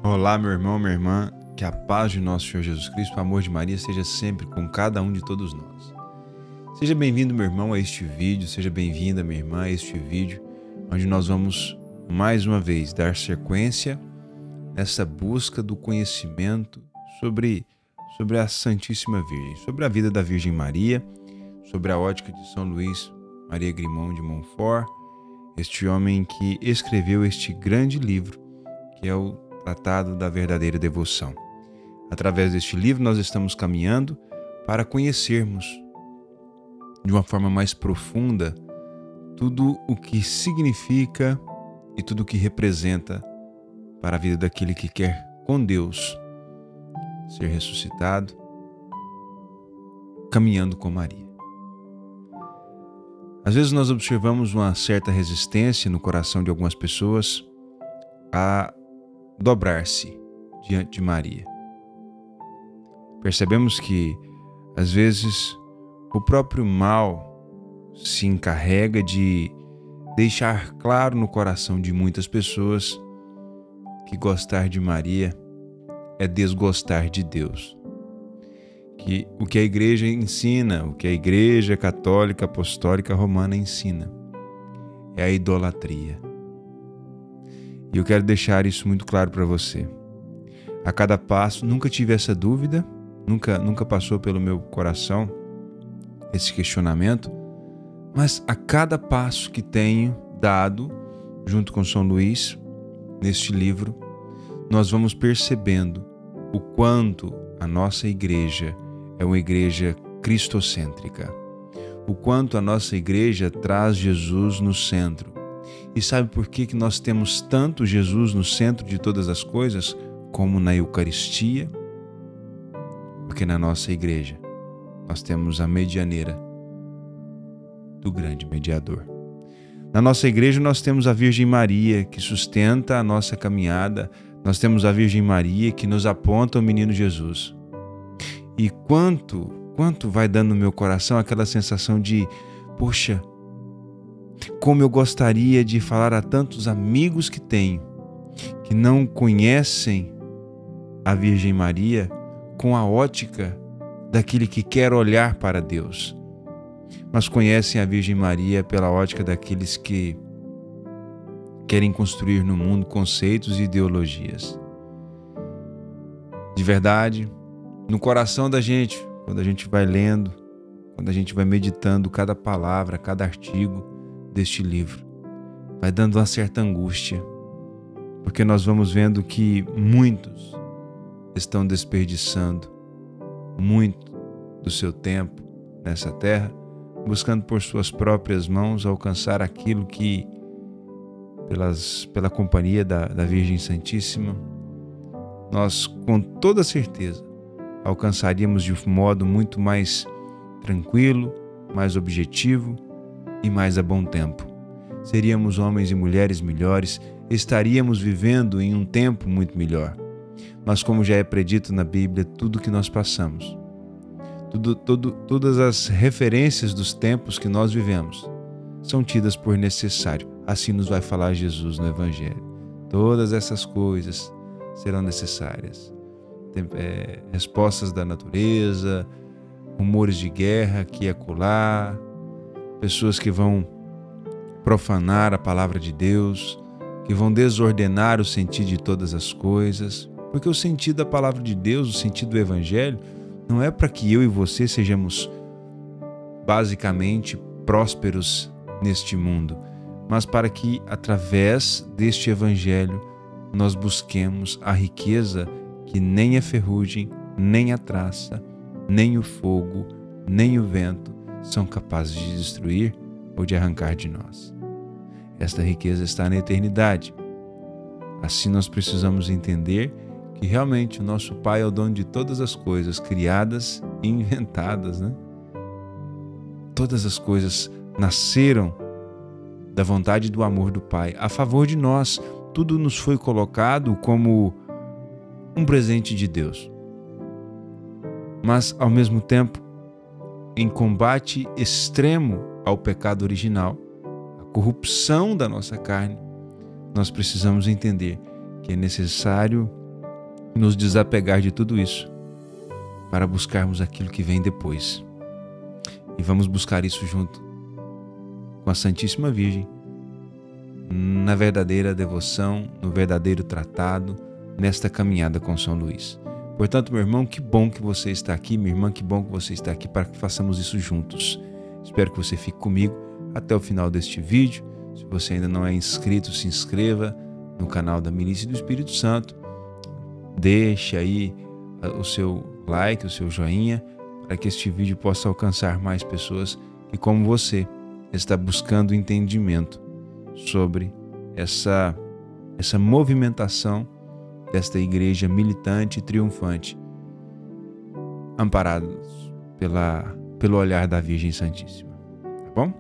Olá, meu irmão, minha irmã, que a paz de nosso Senhor Jesus Cristo, o amor de Maria seja sempre com cada um de todos nós. Seja bem-vindo, meu irmão, a este vídeo, seja bem-vinda, minha irmã, a este vídeo, onde nós vamos, mais uma vez, dar sequência nessa busca do conhecimento sobre a Santíssima Virgem, sobre a vida da Virgem Maria, sobre a ótica de São Luís Maria Grimond de Montfort, este homem que escreveu este grande livro, que é o Tratado da Verdadeira Devoção. Através deste livro nós estamos caminhando para conhecermos de uma forma mais profunda tudo o que significa e tudo o que representa para a vida daquele que quer com Deus ser ressuscitado, caminhando com Maria. Às vezes nós observamos uma certa resistência no coração de algumas pessoas a dobrar-se diante de Maria. Percebemos que, às vezes, o próprio mal se encarrega de deixar claro no coração de muitas pessoas que gostar de Maria é desgostar de Deus. Que o que a Igreja ensina, o que a Igreja Católica Apostólica Romana ensina, é a idolatria. E eu quero deixar isso muito claro para você. A cada passo, nunca tive essa dúvida, nunca passou pelo meu coração esse questionamento, mas a cada passo que tenho dado, junto com São Luís, neste livro, nós vamos percebendo o quanto a nossa igreja é uma igreja cristocêntrica, o quanto a nossa igreja traz Jesus no centro. E sabe por que nós temos tanto Jesus no centro de todas as coisas, como na Eucaristia? Porque na nossa igreja nós temos a medianeira do grande mediador. Na nossa igreja nós temos a Virgem Maria, que sustenta a nossa caminhada. Nós temos a Virgem Maria, que nos aponta o menino Jesus. E quanto vai dando no meu coração aquela sensação de, poxa, como eu gostaria de falar a tantos amigos que tenho, que não conhecem a Virgem Maria com a ótica daquele que quer olhar para Deus, mas conhecem a Virgem Maria pela ótica daqueles que querem construir no mundo conceitos e ideologias. De verdade, no coração da gente, quando a gente vai lendo, quando a gente vai meditando cada palavra, cada artigo deste livro, vai dando uma certa angústia, porque nós vamos vendo que muitos estão desperdiçando muito do seu tempo nessa terra, buscando por suas próprias mãos alcançar aquilo que, pela companhia da Virgem Santíssima, nós com toda certeza alcançaríamos de um modo muito mais tranquilo, mais objetivo e mais a bom tempo. Seríamos homens e mulheres melhores, estaríamos vivendo em um tempo muito melhor. Mas como já é predito na Bíblia, tudo que nós passamos, todas as referências dos tempos que nós vivemos são tidas por necessário. Assim nos vai falar Jesus no Evangelho. Todas essas coisas serão necessárias. Respostas da natureza, rumores de guerra aqui e acolá, pessoas que vão profanar a palavra de Deus, que vão desordenar o sentido de todas as coisas, porque o sentido da palavra de Deus, o sentido do Evangelho, não é para que eu e você sejamos basicamente prósperos neste mundo, mas para que, através deste Evangelho, nós busquemos a riqueza que nem a ferrugem, nem a traça, nem o fogo, nem o vento são capazes de destruir ou de arrancar de nós. Esta riqueza está na eternidade. Assim nós precisamos entender que realmente o nosso Pai é o dono de todas as coisas criadas e inventadas, né? Todas as coisas nasceram da vontade e do amor do Pai a favor de nós. Tudo nos foi colocado como um presente de Deus. Mas, ao mesmo tempo, em combate extremo ao pecado original, a corrupção da nossa carne, nós precisamos entender que é necessário nos desapegar de tudo isso para buscarmos aquilo que vem depois. E vamos buscar isso junto com a Santíssima Virgem, na verdadeira devoção, no verdadeiro tratado, nesta caminhada com São Luís. Portanto, meu irmão, que bom que você está aqui, minha irmã, que bom que você está aqui para que façamos isso juntos. Espero que você fique comigo até o final deste vídeo. Se você ainda não é inscrito, se inscreva no canal da Milícia do Espírito Santo. Deixe aí o seu like, o seu joinha, para que este vídeo possa alcançar mais pessoas que, como você, está buscando entendimento sobre essa movimentação desta igreja militante e triunfante, amparados pelo olhar da Virgem Santíssima. Tá bom?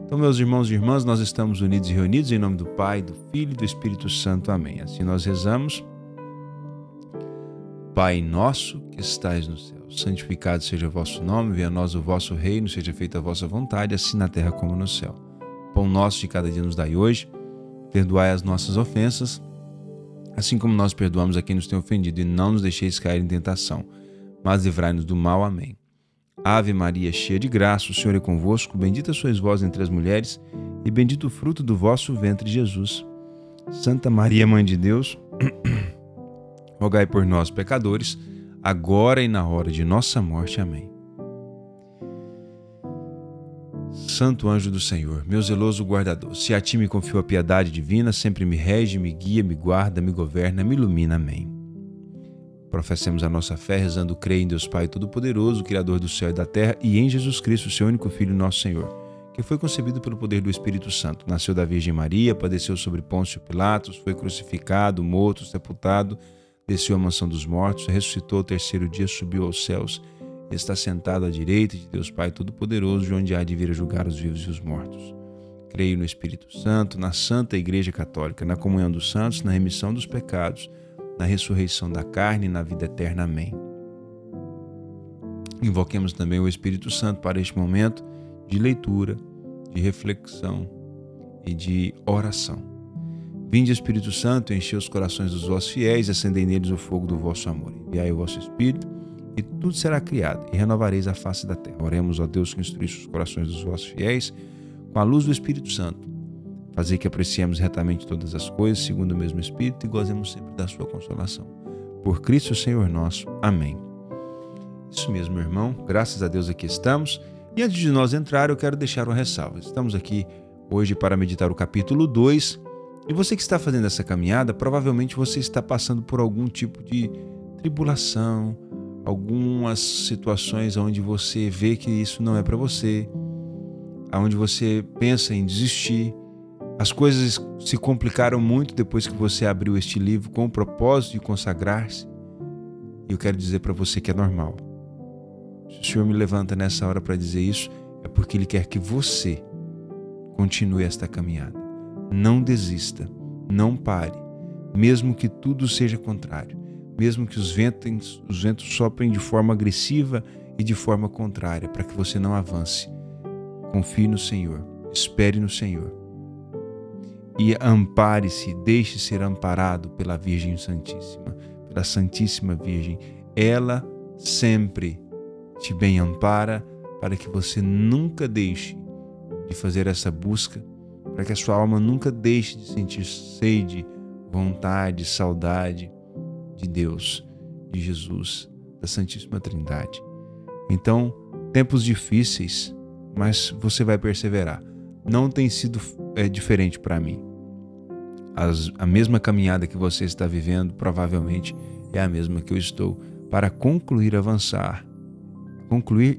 Então, meus irmãos e irmãs, nós estamos unidos e reunidos em nome do Pai, do Filho e do Espírito Santo. Amém. Assim nós rezamos. Pai nosso que estais no céu, santificado seja o vosso nome, venha a nós o vosso reino, seja feita a vossa vontade, assim na terra como no céu. Pão nosso de cada dia nos dai hoje, perdoai as nossas ofensas, assim como nós perdoamos a quem nos tem ofendido, e não nos deixeis cair em tentação, mas livrai-nos do mal. Amém. Ave Maria, cheia de graça, o Senhor é convosco, bendita sois vós entre as mulheres, e bendito o fruto do vosso ventre, Jesus. Santa Maria, Mãe de Deus, rogai por nós, pecadores, agora e na hora de nossa morte. Amém. Santo anjo do Senhor, meu zeloso guardador, se a ti me confio a piedade divina, sempre me rege, me guia, me guarda, me governa, me ilumina. Amém. Professemos a nossa fé, rezando: creio em Deus Pai Todo-Poderoso, Criador do céu e da terra, e em Jesus Cristo, seu único Filho, nosso Senhor, que foi concebido pelo poder do Espírito Santo, nasceu da Virgem Maria, padeceu sobre Pôncio Pilatos, foi crucificado, morto, sepultado, desceu à mansão dos mortos, ressuscitou ao terceiro dia, subiu aos céus, está sentado à direita de Deus Pai Todo-Poderoso, de onde há de vir a julgar os vivos e os mortos. Creio no Espírito Santo, na Santa Igreja Católica, na comunhão dos santos, na remissão dos pecados, na ressurreição da carne e na vida eterna. Amém. Invoquemos também o Espírito Santo para este momento de leitura, de reflexão e de oração. Vinde, Espírito Santo, enchei os corações dos vossos fiéis, acendei neles o fogo do vosso amor. Enviai o vosso Espírito, e tudo será criado, e renovareis a face da terra. Oremos, ó Deus, que instruísse os corações dos vossos fiéis com a luz do Espírito Santo. Fazei que apreciemos retamente todas as coisas, segundo o mesmo Espírito, e gozemos sempre da sua consolação. Por Cristo Senhor nosso. Amém. Isso mesmo, meu irmão. Graças a Deus aqui estamos. E antes de nós entrar, eu quero deixar uma ressalva. Estamos aqui hoje para meditar o capítulo 2. E você que está fazendo essa caminhada, provavelmente você está passando por algum tipo de tribulação, algumas situações onde você vê que isso não é para você, onde você pensa em desistir. As coisas se complicaram muito depois que você abriu este livro com o propósito de consagrar-se. E eu quero dizer para você que é normal. Se o Senhor me levanta nessa hora para dizer isso, é porque Ele quer que você continue esta caminhada. Não desista, não pare, mesmo que tudo seja contrário, mesmo que os ventos soprem de forma agressiva e de forma contrária, para que você não avance. Confie no Senhor, espere no Senhor. E ampare-se, deixe ser amparado pela Virgem Santíssima, pela Santíssima Virgem. Ela sempre te bem ampara para que você nunca deixe de fazer essa busca, para que a sua alma nunca deixe de sentir sede, vontade, saudade de Deus, de Jesus, da Santíssima Trindade. Então, tempos difíceis, mas você vai perseverar. Não tem sido diferente para mim. A mesma caminhada que você está vivendo provavelmente é a mesma que eu estou para concluir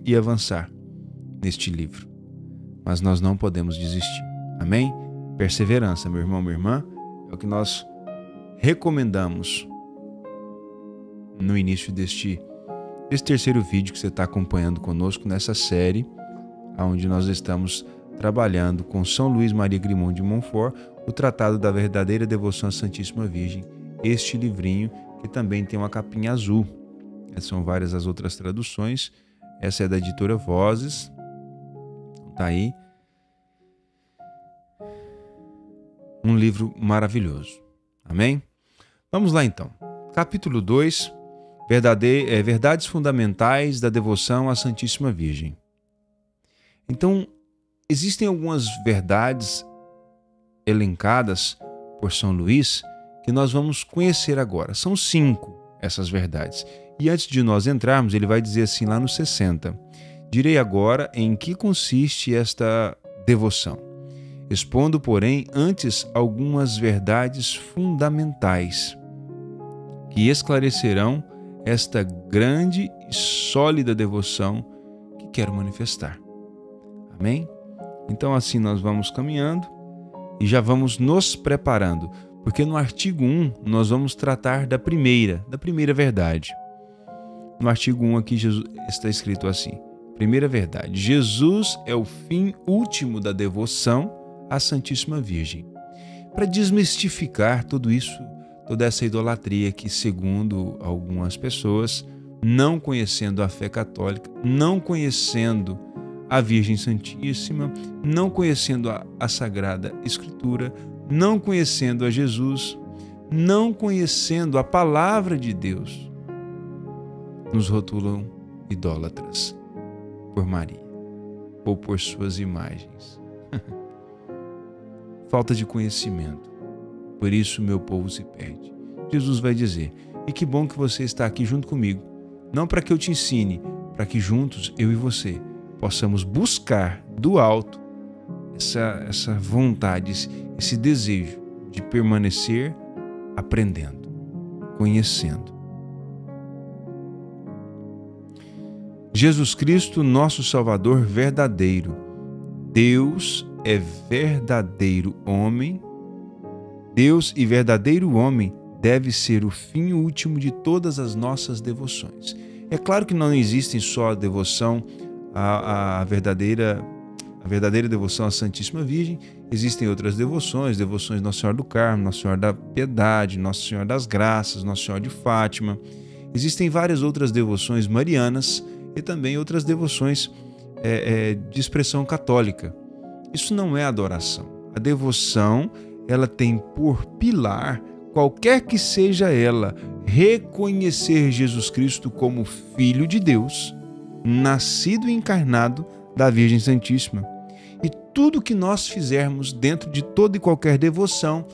e avançar neste livro. Mas nós não podemos desistir. Amém? Perseverança, meu irmão, minha irmã, é o que nós recomendamos no início deste terceiro vídeo que você está acompanhando conosco nessa série, onde nós estamos trabalhando com São Luís Maria Grimond de Montfort, o Tratado da Verdadeira Devoção à Santíssima Virgem, este livrinho que também tem uma capinha azul. São várias as outras traduções. Essa é da editora Vozes. Tá aí. Um livro maravilhoso. Amém? Vamos lá então. capítulo 2, verdades fundamentais da devoção à Santíssima Virgem. Então, existem algumas verdades elencadas por São Luís que nós vamos conhecer agora. São 5 essas verdades. E antes de nós entrarmos, ele vai dizer assim lá no 60. Direi agora em que consiste esta devoção. Expondo, porém, antes algumas verdades fundamentais que esclarecerão esta grande e sólida devoção que quero manifestar. Amém? Então assim nós vamos caminhando e já vamos nos preparando, porque no artigo 1 nós vamos tratar da primeira verdade. No artigo 1 aqui está escrito assim: primeira verdade, Jesus é o fim último da devoção à Santíssima Virgem. Para desmistificar tudo isso, toda essa idolatria que, segundo algumas pessoas, não conhecendo a fé católica, não conhecendo a Virgem Santíssima, não conhecendo a Sagrada Escritura, não conhecendo a Jesus, não conhecendo a Palavra de Deus, nos rotulam idólatras por Maria ou por suas imagens. Falta de conhecimento. Por isso meu povo se perde. Jesus vai dizer: e que bom que você está aqui junto comigo, não para que eu te ensine, para que juntos, eu e você, possamos buscar do alto essa vontade, esse desejo de permanecer aprendendo, conhecendo. Jesus Cristo, nosso Salvador verdadeiro. Deus é verdadeiro homem. Deus e verdadeiro homem deve ser o fim último de todas as nossas devoções. É claro que não existem só a devoção à verdadeira devoção à Santíssima Virgem. Existem outras devoções Nossa Senhora do Carmo, Nossa Senhora da Piedade, Nossa Senhora das Graças, Nossa Senhora de Fátima. Existem várias outras devoções marianas e também outras devoções de expressão católica. Isso não é adoração. A devoção, ela tem por pilar, qualquer que seja ela, reconhecer Jesus Cristo como Filho de Deus, nascido e encarnado da Virgem Santíssima. E tudo que nós fizermos dentro de toda e qualquer devoção,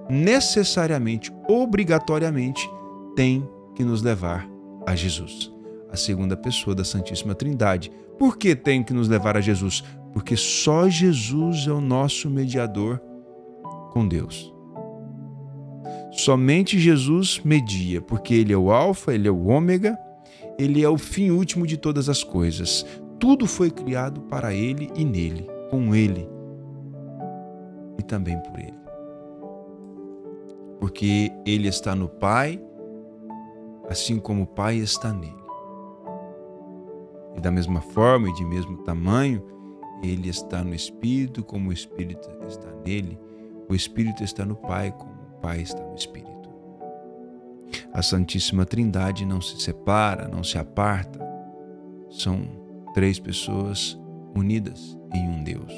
necessariamente, obrigatoriamente, tem que nos levar a Jesus, a segunda pessoa da Santíssima Trindade. Por que tem que nos levar a Jesus? Porque só Jesus é o nosso mediador com Deus. Somente Jesus media, porque Ele é o Alfa, Ele é o Ômega, Ele é o fim último de todas as coisas. Tudo foi criado para Ele e nele, com Ele e também por Ele. Porque Ele está no Pai, assim como o Pai está nele. E da mesma forma e de mesmo tamanho, Ele está no Espírito, como o Espírito está nele. O Espírito está no Pai, como o Pai está no Espírito. A Santíssima Trindade não se separa, não se aparta. São 3 pessoas unidas em um Deus.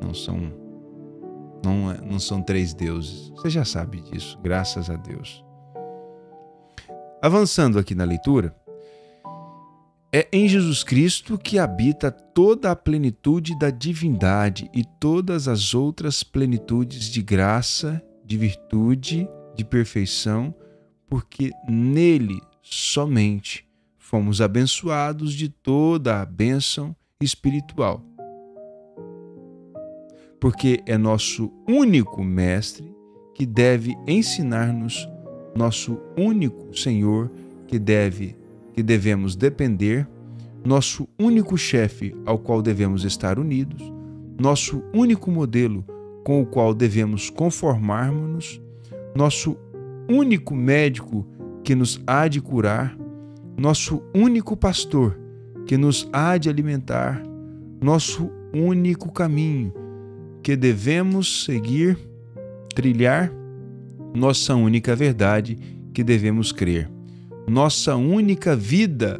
Não são 3 deuses. Você já sabe disso, graças a Deus. Avançando aqui na leitura, é em Jesus Cristo que habita toda a plenitude da divindade e todas as outras plenitudes de graça, de virtude, de perfeição, porque nele somente fomos abençoados de toda a bênção espiritual. Porque é nosso único Mestre que deve ensinar-nos, nosso único Senhor que devemos depender, nosso único chefe ao qual devemos estar unidos, nosso único modelo com o qual devemos conformarmos-nos, nosso único médico que nos há de curar, nosso único pastor que nos há de alimentar, nosso único caminho que devemos seguir, trilhar, nossa única verdade que devemos crer, nossa única vida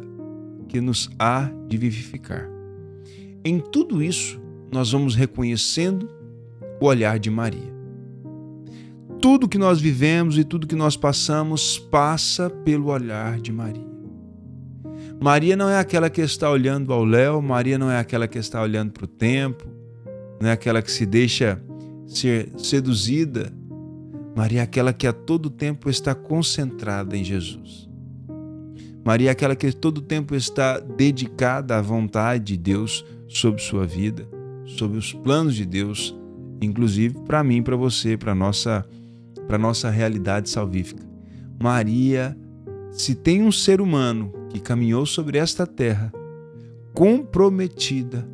que nos há de vivificar. Em tudo isso, nós vamos reconhecendo o olhar de Maria. tudo que nós vivemos e tudo que nós passamos passa pelo olhar de Maria. Maria não é aquela que está olhando ao léu, Maria não é aquela que está olhando para o tempo, não é aquela que se deixa ser seduzida. Maria é aquela que a todo tempo está concentrada em Jesus. Maria é aquela que a todo tempo está dedicada à vontade de Deus sobre sua vida, sobre os planos de Deus, inclusive para mim, para você, para a nossa realidade salvífica. Maria, se tem um ser humano que caminhou sobre esta terra comprometida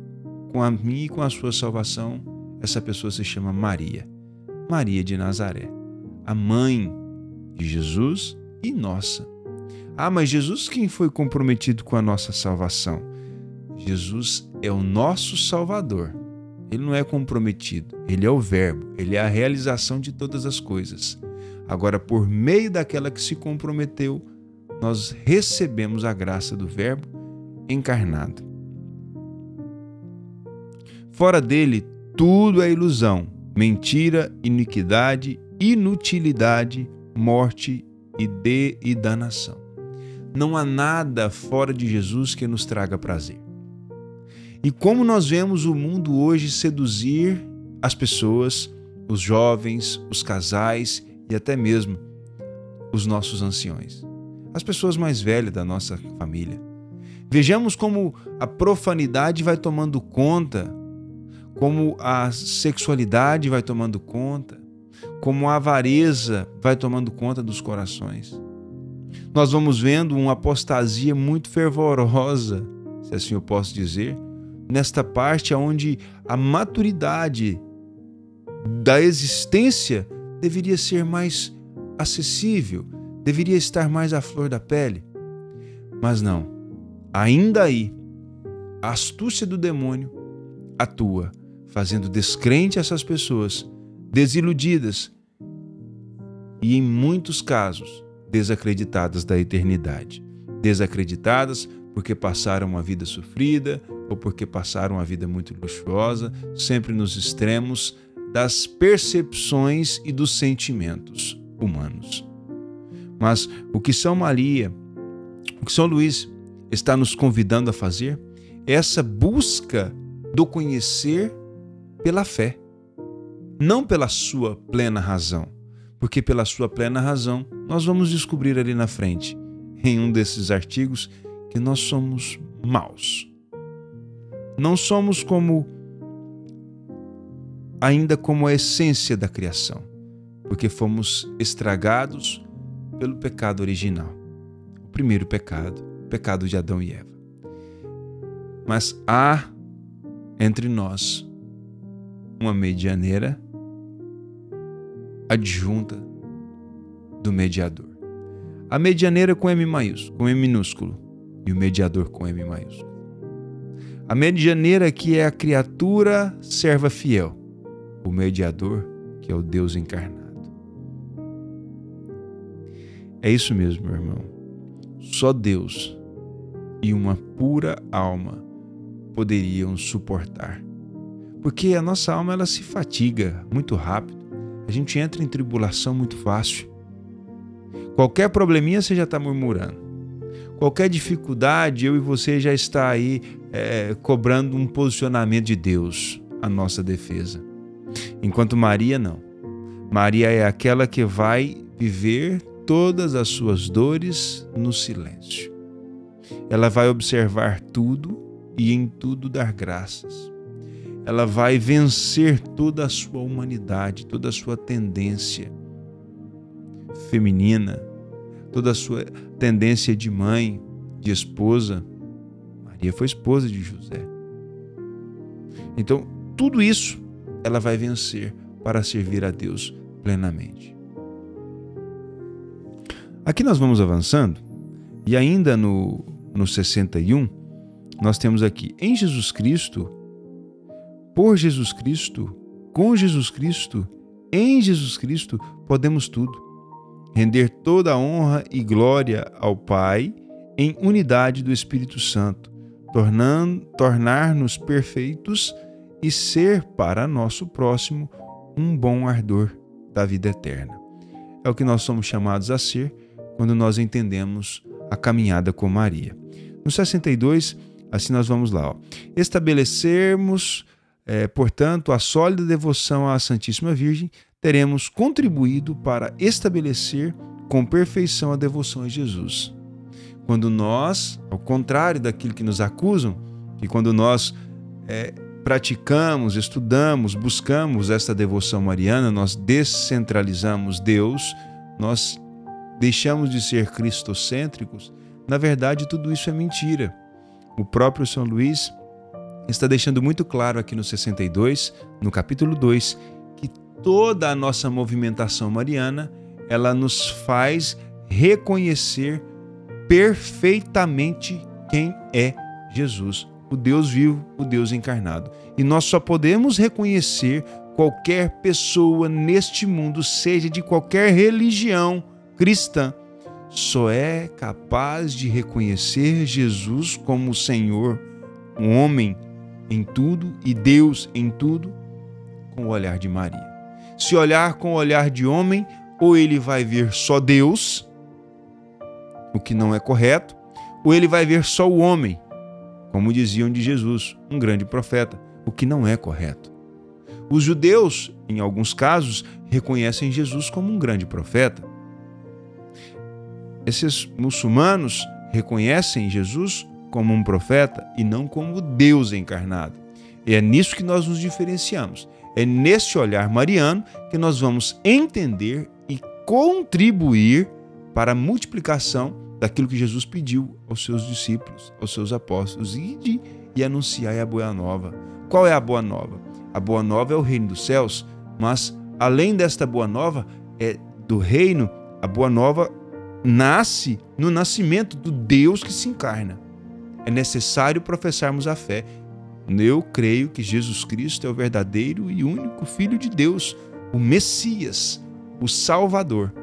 com a minha e com a sua salvação, essa pessoa se chama Maria. Maria de Nazaré, a mãe de Jesus e nossa. Ah, mas Jesus quem foi comprometido com a nossa salvação? Jesus é o nosso Salvador. Ele não é comprometido, ele é o Verbo, ele é a realização de todas as coisas. Agora, por meio daquela que se comprometeu, nós recebemos a graça do Verbo encarnado. Fora dele, tudo é ilusão, mentira, iniquidade, inutilidade, morte e danação. Não há nada fora de Jesus que nos traga prazer. E como nós vemos o mundo hoje seduzir as pessoas, os jovens, os casais e até mesmo os nossos anciões, as pessoas mais velhas da nossa família. Vejamos como a profanidade vai tomando conta, como a sexualidade vai tomando conta, como a avareza vai tomando conta dos corações. Nós vamos vendo uma apostasia muito fervorosa, se assim eu posso dizer, nesta parte onde a maturidade da existência deveria ser mais acessível, deveria estar mais à flor da pele. Mas não, ainda aí, a astúcia do demônio atua, fazendo descrente essas pessoas, desiludidas e, em muitos casos, desacreditadas da eternidade. Desacreditadas porque passaram uma vida sofrida ou porque passaram uma vida muito luxuosa, sempre nos extremos das percepções e dos sentimentos humanos. Mas o que São Maria, o que São Luís está nos convidando a fazer é essa busca do conhecer pela fé, não pela sua plena razão, porque pela sua plena razão nós vamos descobrir ali na frente, em um desses artigos, que nós somos maus. Não somos ainda como a essência da criação, porque fomos estragados pelo pecado original, o primeiro pecado, o pecado de Adão e Eva. Mas há entre nós uma medianeira adjunta do mediador. A medianeira com M maiúsculo, com M minúsculo, e o mediador com M maiúsculo. A medianeira que é a criatura serva fiel, o mediador que é o Deus encarnado. É isso mesmo, meu irmão. Só Deus e uma pura alma poderiam suportar. Porque a nossa alma ela se fatiga muito rápido. A gente entra em tribulação muito fácil. Qualquer probleminha você já está murmurando. Qualquer dificuldade, eu e você já está aí cobrando um posicionamento de Deus, a nossa defesa. Enquanto Maria não. Maria é aquela que vai viver todas as suas dores no silêncio. Ela vai observar tudo e em tudo dar graças. Ela vai vencer toda a sua humanidade, toda a sua tendência feminina, toda a sua tendência de mãe, de esposa. Maria foi esposa de José. Então, tudo isso ela vai vencer para servir a Deus plenamente. Aqui nós vamos avançando e ainda no 61, nós temos aqui, em Jesus Cristo, por Jesus Cristo, com Jesus Cristo, em Jesus Cristo, podemos tudo. Render toda a honra e glória ao Pai em unidade do Espírito Santo, tornar-nos perfeitos e ser para nosso próximo um bom ardor da vida eterna. É o que nós somos chamados a ser quando nós entendemos a caminhada com Maria. No 62, assim nós vamos lá. Estabelecermos, portanto, a sólida devoção à Santíssima Virgem, teremos contribuído para estabelecer com perfeição a devoção a Jesus. Quando nós, ao contrário daquilo que nos acusam, que quando nós praticamos, estudamos, buscamos esta devoção mariana, nós descentralizamos Deus, nós deixamos de ser cristocêntricos, na verdade tudo isso é mentira. O próprio São Luís está deixando muito claro aqui no 62, no capítulo 2, que toda a nossa movimentação mariana, ela nos faz reconhecer perfeitamente quem é Jesus, o Deus vivo, o Deus encarnado. E nós só podemos reconhecer qualquer pessoa neste mundo, seja de qualquer religião cristã, só é capaz de reconhecer Jesus como o Senhor, um homem em tudo e Deus em tudo, com o olhar de Maria. Se olhar com o olhar de homem, ou ele vai ver só Deus, o que não é correto, ou ele vai ver só o homem, como diziam de Jesus, um grande profeta, o que não é correto. Os judeus, em alguns casos, reconhecem Jesus como um grande profeta. Esses muçulmanos reconhecem Jesus como um profeta e não como Deus encarnado. E é nisso que nós nos diferenciamos. É nesse olhar mariano que nós vamos entender e contribuir para a multiplicação daquilo que Jesus pediu aos seus discípulos, aos seus apóstolos, e anunciar a boa nova. Qual é a boa nova? A boa nova é o reino dos céus, mas além desta boa nova, do reino, a boa nova nasce no nascimento do Deus que se encarna. É necessário professarmos a fé. Eu creio que Jesus Cristo é o verdadeiro e único Filho de Deus, o Messias, o Salvador.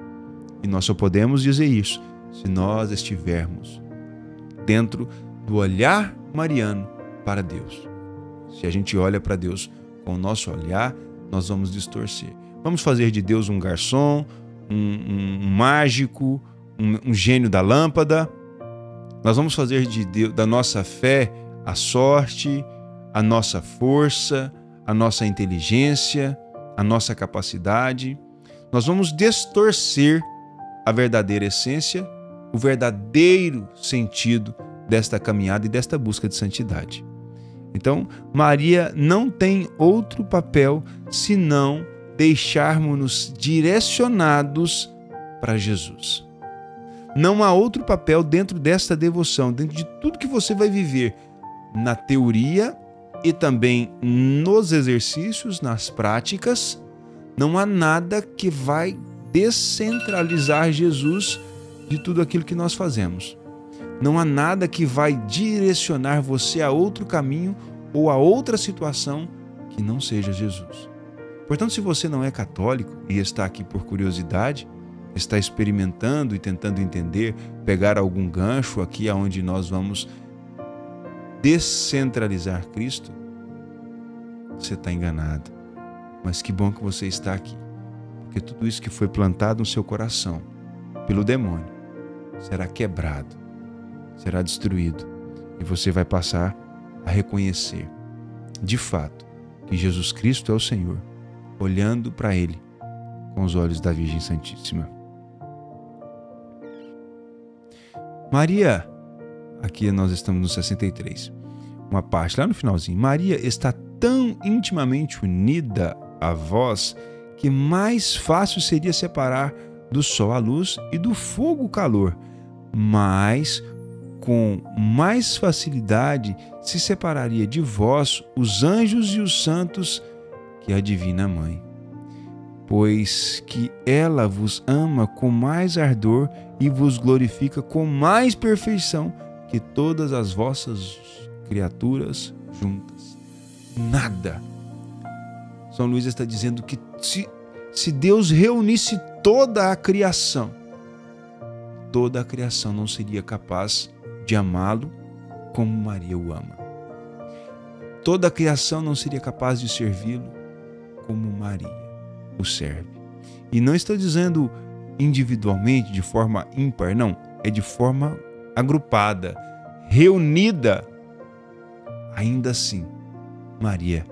E nós só podemos dizer isso se nós estivermos dentro do olhar mariano para Deus. Se a gente olha para Deus com o nosso olhar, nós vamos distorcer. Vamos fazer de Deus um garçom, um mágico, um gênio da lâmpada. Nós vamos fazer de Deus, da nossa fé, a sorte, a nossa força, a nossa inteligência, a nossa capacidade. Nós vamos distorcer a verdadeira essência, o verdadeiro sentido desta caminhada e desta busca de santidade. Então, Maria não tem outro papel senão deixarmos-nos direcionados para Jesus. Não há outro papel dentro desta devoção, dentro de tudo que você vai viver na teoria e também nos exercícios, nas práticas. Não há nada que vai descentralizar Jesus de tudo aquilo que nós fazemos. Não há nada que vai direcionar você a outro caminho ou a outra situação que não seja Jesus. Portanto, se você não é católico e está aqui por curiosidade, está experimentando e tentando entender, pegar algum gancho aqui onde nós vamos descentralizar Cristo, você está enganado. Mas que bom que você está aqui, porque tudo isso que foi plantado no seu coração pelo demônio será quebrado, será destruído, e você vai passar a reconhecer, de fato, que Jesus Cristo é o Senhor, olhando para Ele com os olhos da Virgem Santíssima. Maria, aqui nós estamos no 63, uma parte lá no finalzinho. Maria está tão intimamente unida a vós que mais fácil seria separar do sol a luz e do fogo o calor, mas com mais facilidade se separaria de vós os anjos e os santos que a Divina Mãe, pois que ela vos ama com mais ardor e vos glorifica com mais perfeição que todas as vossas criaturas juntas. Nada. São Luís está dizendo que se Deus reunisse toda a criação não seria capaz de amá-lo como Maria o ama. Toda a criação não seria capaz de servi-lo como Maria o serve. E não estou dizendo individualmente, de forma ímpar, não. É de forma agrupada, reunida. Ainda assim, Maria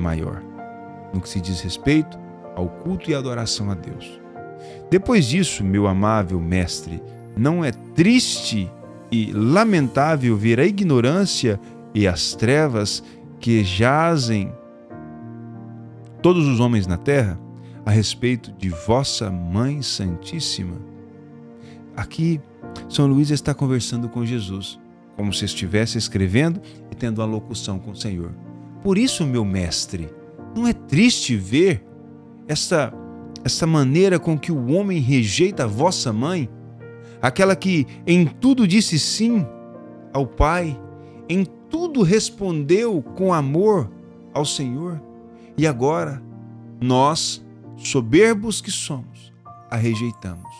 maior, no que se diz respeito ao culto e adoração a Deus. Depois disso, meu amável mestre, não é triste e lamentável ver a ignorância e as trevas que jazem todos os homens na terra a respeito de vossa Mãe Santíssima? Aqui, São Luís está conversando com Jesus, como se estivesse escrevendo e tendo uma locução com o Senhor. Por isso, meu mestre, não é triste ver essa maneira com que o homem rejeita a vossa mãe, aquela que em tudo disse sim ao Pai, em tudo respondeu com amor ao Senhor, e agora nós, soberbos que somos, a rejeitamos.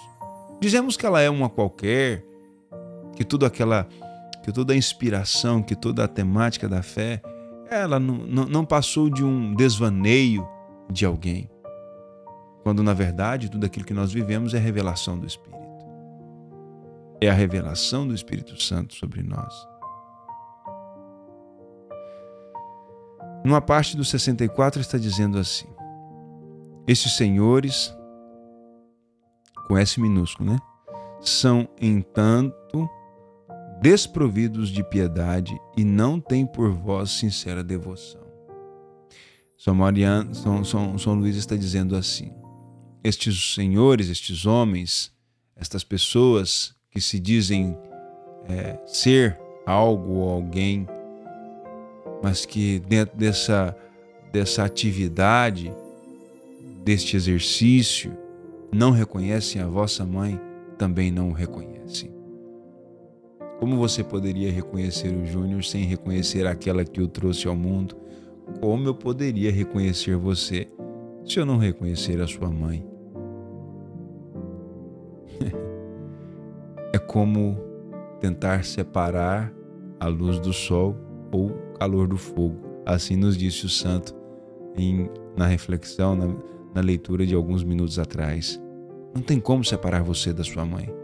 Dizemos que ela é uma qualquer, que toda a inspiração, que toda a temática da fé, ela não passou de um desvaneio de alguém, quando na verdade tudo aquilo que nós vivemos é a revelação do Espírito. É a revelação do Espírito Santo sobre nós. Numa parte do 64 está dizendo assim: estes senhores, com S minúsculo, são, entanto, desprovidos de piedade e não têm por vós sincera devoção. São Luís está dizendo assim: estes senhores, estes homens, estas pessoas que se dizem ser algo ou alguém, mas que dentro dessa atividade, deste exercício, não reconhecem a vossa mãe, também não o reconhecem. Como você poderia reconhecer o Júnior sem reconhecer aquela que o trouxe ao mundo? Como eu poderia reconhecer você se eu não reconhecer a sua mãe? É como tentar separar a luz do sol ou o calor do fogo. Assim nos disse o santo na reflexão, na leitura de alguns minutos atrás. Não tem como separar você da sua mãe.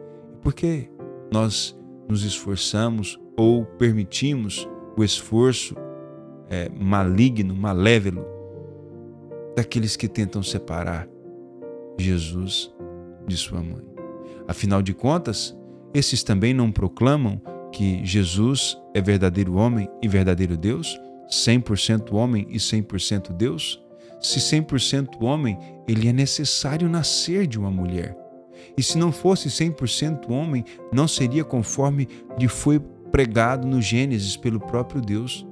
Porque nós nos esforçamos ou permitimos o esforço maligno, malévolo daqueles que tentam separar Jesus de sua mãe. Afinal de contas, esses também não proclamam que Jesus é verdadeiro homem e verdadeiro Deus, 100% homem e 100% Deus? Se 100% homem, ele é necessário nascer de uma mulher. E se não fosse 100% homem, não seria conforme lhe foi pregado no Gênesis pelo próprio Deus,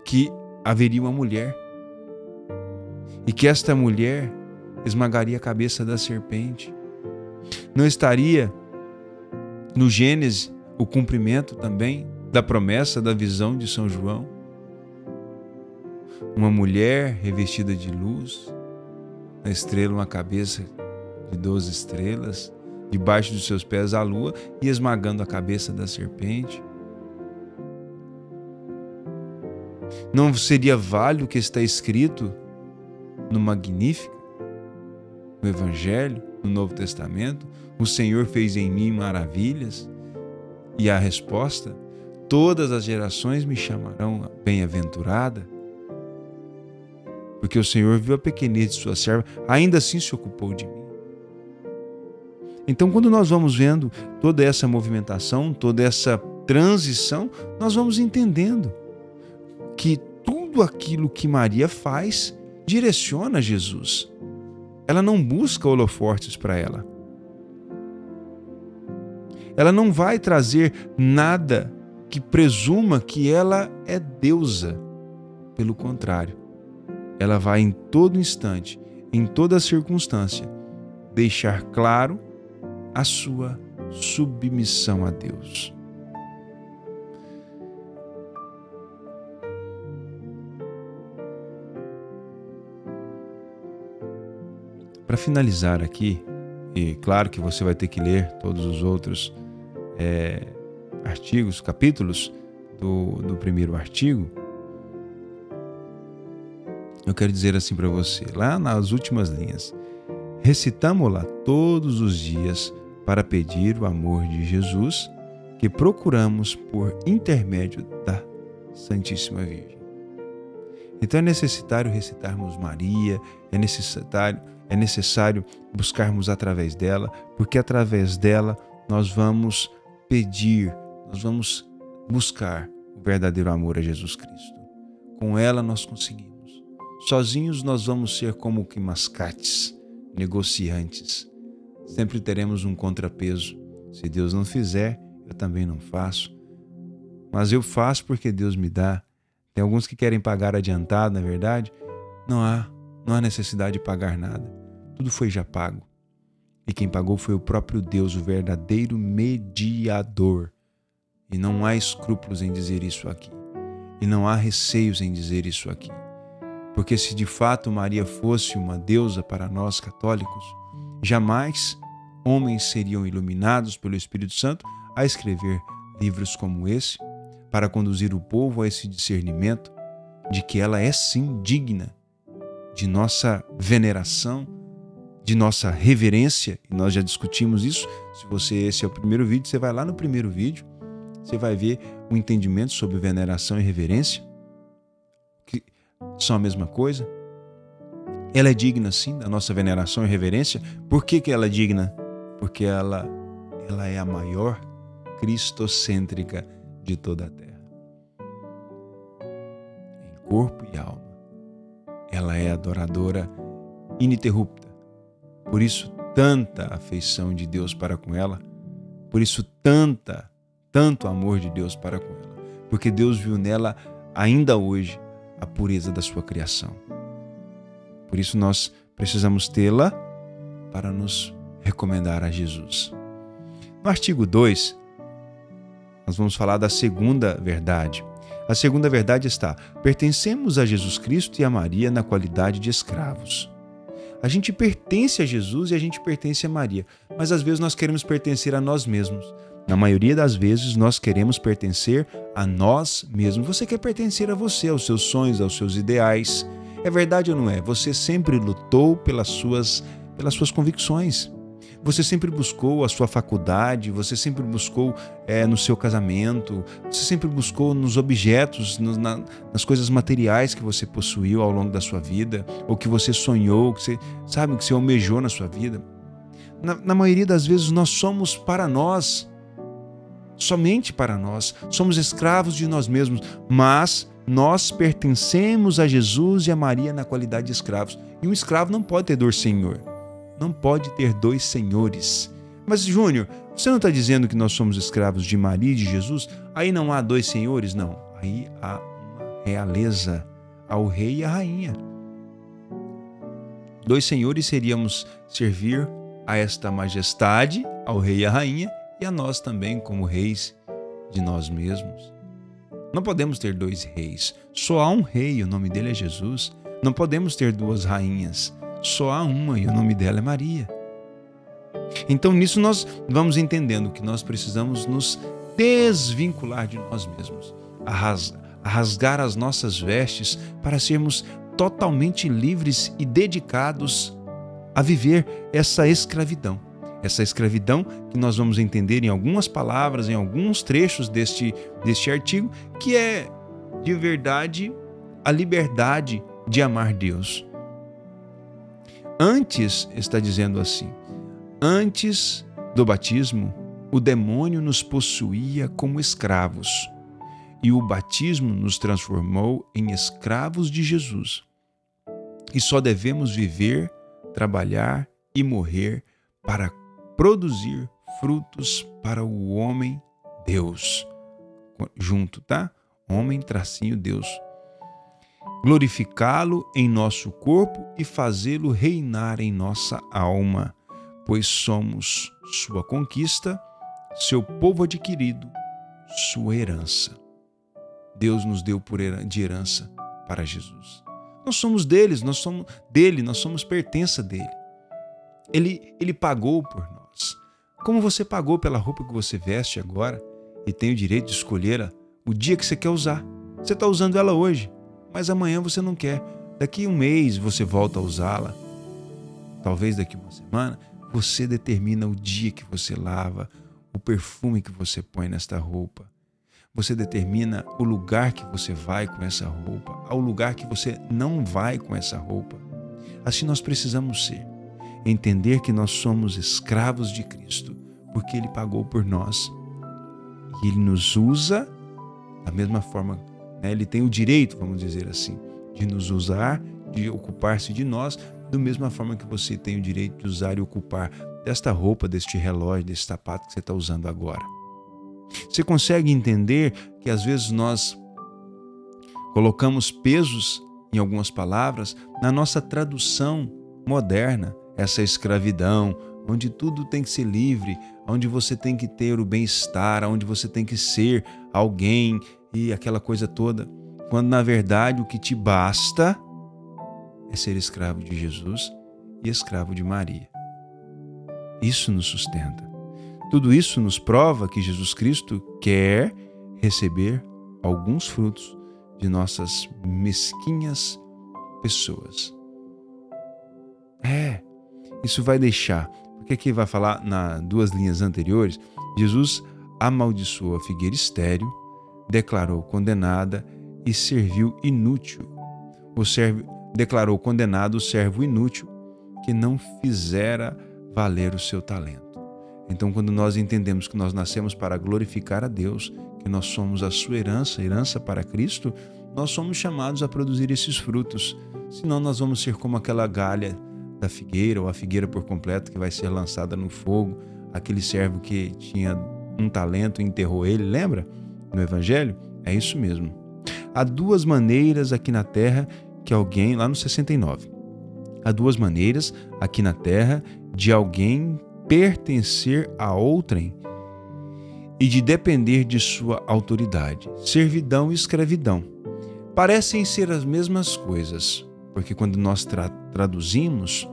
que haveria uma mulher e que esta mulher esmagaria a cabeça da serpente. Não estaria no Gênesis o cumprimento também da promessa da visão de São João? Uma mulher revestida de luz, a estrela, uma cabeça de 12 estrelas, debaixo dos seus pés a lua e esmagando a cabeça da serpente. Não seria válido o que está escrito no Magnífica, no Evangelho, no Novo Testamento? O Senhor fez em mim maravilhas. E a resposta: todas as gerações me chamarão bem-aventurada, porque o Senhor viu a pequenez de sua serva, ainda assim se ocupou de mim. Então, quando nós vamos vendo toda essa movimentação, toda essa transição, nós vamos entendendo que tudo aquilo que Maria faz direciona Jesus. Ela não busca holofortes para ela. Ela não vai trazer nada que presuma que ela é deusa. Pelo contrário, ela vai em todo instante, em toda circunstância, deixar claro a sua submissão a Deus. Para finalizar aqui, e claro que você vai ter que ler todos os outros artigos, capítulos do primeiro artigo, eu quero dizer assim para você, lá nas últimas linhas: recitamo-la todos os dias para pedir o amor de Jesus que procuramos por intermédio da Santíssima Virgem. Então é necessário recitarmos Maria, é necessário buscarmos através dela, porque através dela nós vamos pedir, nós vamos buscar o verdadeiro amor a Jesus Cristo. Com ela nós conseguimos. Sozinhos nós vamos ser como que mascates, negociantes. Sempre teremos um contrapeso. Se Deus não fizer, eu também não faço. Mas eu faço porque Deus me dá. Tem alguns que querem pagar adiantado, na verdade. Não há necessidade de pagar nada. Tudo foi já pago. E quem pagou foi o próprio Deus, o verdadeiro mediador. E não há escrúpulos em dizer isso aqui. E não há receios em dizer isso aqui. Porque se de fato Maria fosse uma deusa para nós católicos, jamais homens seriam iluminados pelo Espírito Santo a escrever livros como esse, para conduzir o povo a esse discernimento de que ela é sim digna de nossa veneração, de nossa reverência, e nós já discutimos isso. Se esse é o primeiro vídeo, você vai lá no primeiro vídeo, você vai ver um entendimento sobre veneração e reverência, que são a mesma coisa. Ela é digna sim da nossa veneração e reverência. Por que ela é digna? Porque ela é a maior cristocêntrica de toda a terra. Em corpo e alma. Ela é adoradora ininterrupta. Por isso, tanta afeição de Deus para com ela. Por isso, tanto amor de Deus para com ela. Porque Deus viu nela, ainda hoje, a pureza da sua criação. Por isso, nós precisamos tê-la para nos recomendar a Jesus. No artigo 2, nós vamos falar da segunda verdade. A segunda verdade está: pertencemos a Jesus Cristo e a Maria na qualidade de escravos. A gente pertence a Jesus e a gente pertence a Maria, mas às vezes nós queremos pertencer a nós mesmos. Na maioria das vezes nós queremos pertencer a nós mesmos. Você quer pertencer a você, aos seus sonhos, aos seus ideais. É verdade ou não é? Você sempre lutou pelas suas convicções. Você sempre buscou a sua faculdade, você sempre buscou no seu casamento, você sempre buscou nos objetos, nas coisas materiais que você possuiu ao longo da sua vida, ou que você sonhou, que você almejou na sua vida. Na maioria das vezes nós somos para nós, somente para nós, somos escravos de nós mesmos, mas nós pertencemos a Jesus e a Maria na qualidade de escravos. E um escravo não pode ter dois senhores. Não pode ter dois senhores. Mas, Júnior, você não está dizendo que nós somos escravos de Maria e de Jesus? Aí não há dois senhores? Não. Aí há uma realeza, ao rei e à rainha. Dois senhores seríamos servir a esta majestade, ao rei e à rainha, e a nós também como reis de nós mesmos. Não podemos ter dois reis. Só há um rei e o nome dele é Jesus. Não podemos ter duas rainhas. Só há uma e o nome dela é Maria. Então nisso nós vamos entendendo que nós precisamos nos desvincular de nós mesmos, a rasgar as nossas vestes para sermos totalmente livres e dedicados a viver essa escravidão. Essa escravidão que nós vamos entender em algumas palavras, em alguns trechos deste artigo, que é de verdade a liberdade de amar Deus. Antes, está dizendo assim, antes do batismo, o demônio nos possuía como escravos e o batismo nos transformou em escravos de Jesus. E só devemos viver, trabalhar e morrer para produzir frutos para o homem Deus. Junto, tá? Homem, tracinho, Deus. Glorificá-lo em nosso corpo e fazê-lo reinar em nossa alma, pois somos sua conquista, seu povo adquirido, sua herança. Deus nos deu de herança para Jesus. Nós somos deles, nós somos dele, nós somos pertença dele. Ele pagou por nós. Como você pagou pela roupa que você veste agora e tem o direito de escolher o dia que você quer usar. Você está usando ela hoje, mas amanhã você não quer. Daqui um mês você volta a usá-la, talvez daqui uma semana. Você determina o dia que você lava, o perfume que você põe nesta roupa. Você determina o lugar que você vai com essa roupa, ao lugar que você não vai com essa roupa. Assim nós precisamos ser. Entender que nós somos escravos de Cristo, porque Ele pagou por nós. E Ele nos usa da mesma forma, né? Ele tem o direito, vamos dizer assim, de nos usar, de ocupar-se de nós, da mesma forma que você tem o direito de usar e ocupar desta roupa, deste relógio, desse sapato que você está usando agora. Você consegue entender que às vezes nós colocamos pesos em algumas palavras na nossa tradução moderna, essa escravidão, onde tudo tem que ser livre, onde você tem que ter o bem-estar, onde você tem que ser alguém e aquela coisa toda, quando na verdade o que te basta é ser escravo de Jesus e escravo de Maria. Isso nos sustenta. Tudo isso nos prova que Jesus Cristo quer receber alguns frutos de nossas mesquinhas pessoas. Isso vai deixar, porque aqui vai falar nas 2 linhas anteriores, Jesus amaldiçoou a figueira estéril, declarou condenada e serviu inútil. Declarou condenado o servo inútil que não fizera valer o seu talento. Então, quando nós entendemos que nós nascemos para glorificar a Deus, que nós somos a sua herança para Cristo, nós somos chamados a produzir esses frutos. Senão nós vamos ser como aquela galha da figueira, ou a figueira por completo que vai ser lançada no fogo, aquele servo que tinha um talento e enterrou ele, lembra? No Evangelho? É isso mesmo. Há 2 maneiras aqui na terra que alguém, lá no 69, há 2 maneiras aqui na terra de alguém pertencer a outrem e de depender de sua autoridade: servidão e escravidão. Parecem ser as mesmas coisas, porque quando nós traduzimos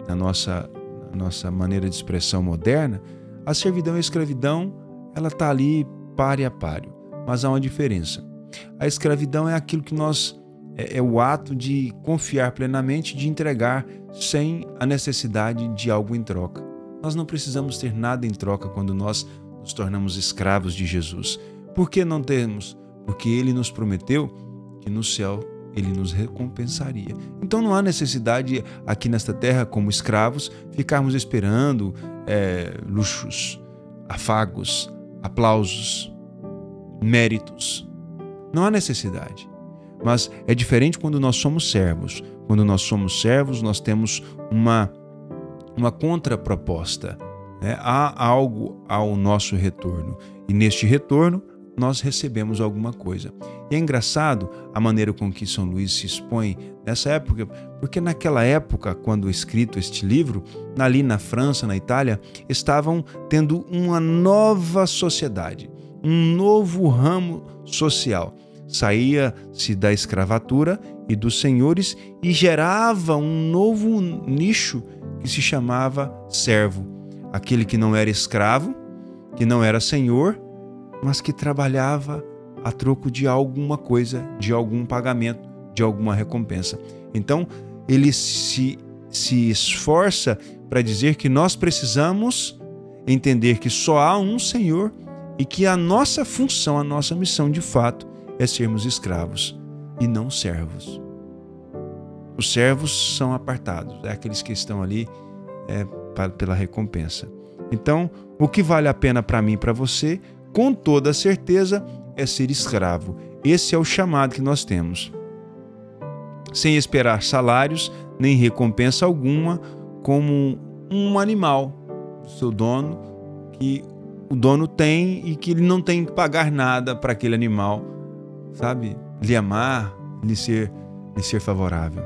na nossa maneira de expressão moderna, a servidão e a escravidão, ela está ali páreo a páreo, mas há uma diferença. A escravidão é aquilo que é o ato de confiar plenamente, de entregar sem a necessidade de algo em troca. Nós não precisamos ter nada em troca quando nós nos tornamos escravos de Jesus. Por que não temos? Porque Ele nos prometeu que no céu Ele nos recompensaria. Então não há necessidade aqui nesta terra, como escravos, ficarmos esperando luxos, afagos, aplausos, méritos. Não há necessidade. Mas é diferente quando nós somos servos. Quando nós somos servos, nós temos uma contraproposta, né? Há algo ao nosso retorno. E neste retorno, nós recebemos alguma coisa. E é engraçado a maneira com que São Luís se expõe nessa época, porque naquela época, quando escrito este livro, ali na França, na Itália, estavam tendo uma nova sociedade, um novo ramo social. Saía-se da escravatura e dos senhores e gerava um novo nicho que se chamava servo. Aquele que não era escravo, que não era senhor, mas que trabalhava a troco de alguma coisa, de algum pagamento, de alguma recompensa. Então, ele se esforça para dizer que nós precisamos entender que só há um Senhor e que a nossa função, a nossa missão de fato é sermos escravos e não servos. Os servos são apartados, aqueles que estão ali pela recompensa. Então, o que vale a pena para mim e para você, com toda certeza, é ser escravo. Esse é o chamado que nós temos. Sem esperar salários, nem recompensa alguma, como um animal, seu dono, que o dono tem e que ele não tem que pagar nada para aquele animal, sabe? Lhe amar, lhe ser favorável.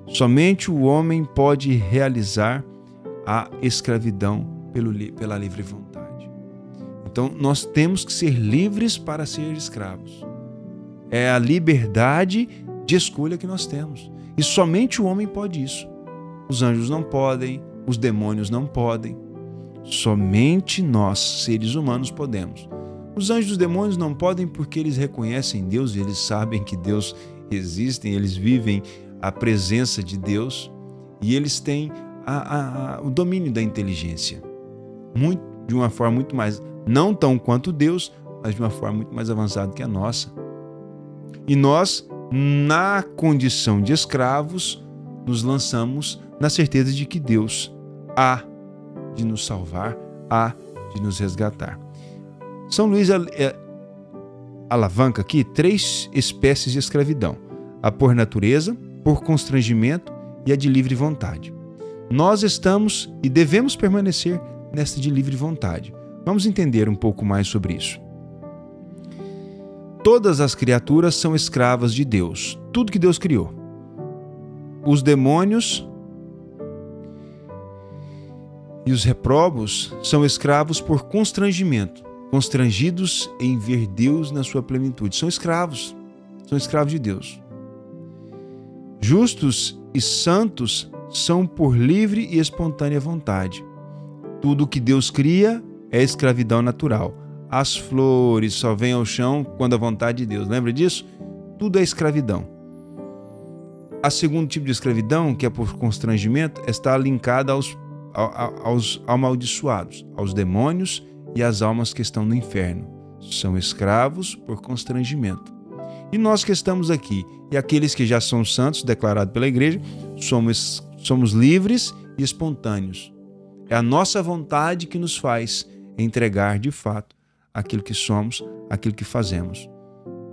Somente o homem pode realizar a escravidão pela livre vontade. Então, nós temos que ser livres para ser escravos. É a liberdade de escolha que nós temos. E somente o homem pode isso. Os anjos não podem, os demônios não podem. Somente nós, seres humanos, podemos. Os anjos e os demônios não podem porque eles reconhecem Deus e eles sabem que Deus existe, eles vivem a presença de Deus e eles têm o domínio da inteligência. De uma forma muito mais, não tão quanto Deus, mas de uma forma muito mais avançada que a nossa. E nós, na condição de escravos, nos lançamos na certeza de que Deus há de nos salvar, há de nos resgatar. São Luís alavanca aqui 3 espécies de escravidão: a por natureza, por constrangimento e a de livre vontade. Nós estamos e devemos permanecer nesta de livre vontade. Vamos entender um pouco mais sobre isso. Todas as criaturas são escravas de Deus, tudo que Deus criou. Os demônios e os réprobos são escravos por constrangimento, constrangidos em ver Deus na sua plenitude. São escravos de Deus. Justos e santos são por livre e espontânea vontade. Tudo que Deus cria é escravidão natural. As flores só vêm ao chão quando a vontade de Deus. Lembra disso? Tudo é escravidão. A segundo tipo de escravidão, que é por constrangimento, está linkada aos amaldiçoados, aos demônios e às almas que estão no inferno. São escravos por constrangimento. E nós que estamos aqui, e aqueles que já são santos, declarados pela igreja, somos livres e espontâneos. É a nossa vontade que nos faz entregar de fato aquilo que somos, aquilo que fazemos,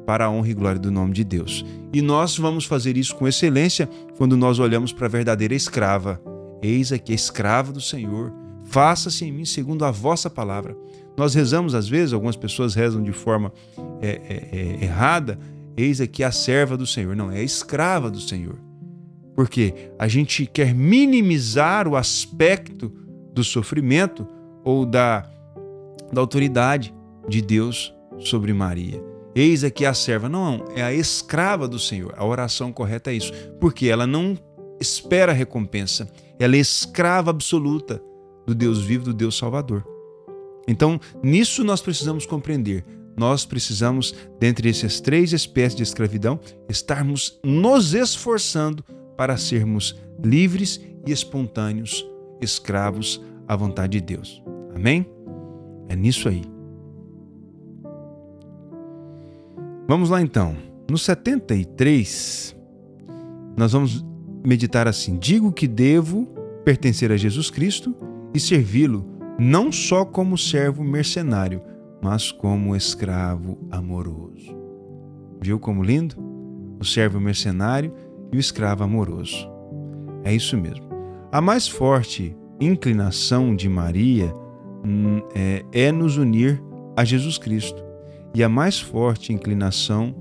para a honra e glória do nome de Deus. E nós vamos fazer isso com excelência quando nós olhamos para a verdadeira escrava. Eis aqui a escrava do Senhor, faça-se em mim segundo a vossa palavra. Nós rezamos às vezes, algumas pessoas rezam de forma errada, eis aqui a serva do Senhor. Não, é a escrava do Senhor. Porque a gente quer minimizar o aspecto do sofrimento ou da autoridade de Deus sobre Maria. Eis aqui a serva. Não, é a escrava do Senhor. A oração correta é isso. Porque ela não espera recompensa. Ela é escrava absoluta do Deus vivo, do Deus Salvador. Então, nisso nós precisamos compreender. Nós precisamos, dentre essas 3 espécies de escravidão, estarmos nos esforçando para sermos livres e espontâneos, escravos à vontade de Deus. Amém? É nisso aí. Vamos lá então. No 73, nós vamos meditar assim: digo que devo pertencer a Jesus Cristo e servi-lo não só como servo mercenário, mas como escravo amoroso. Viu como lindo? O servo mercenário e o escravo amoroso. É isso mesmo. A mais forte inclinação de Maria é nos unir a Jesus Cristo. E a mais forte inclinação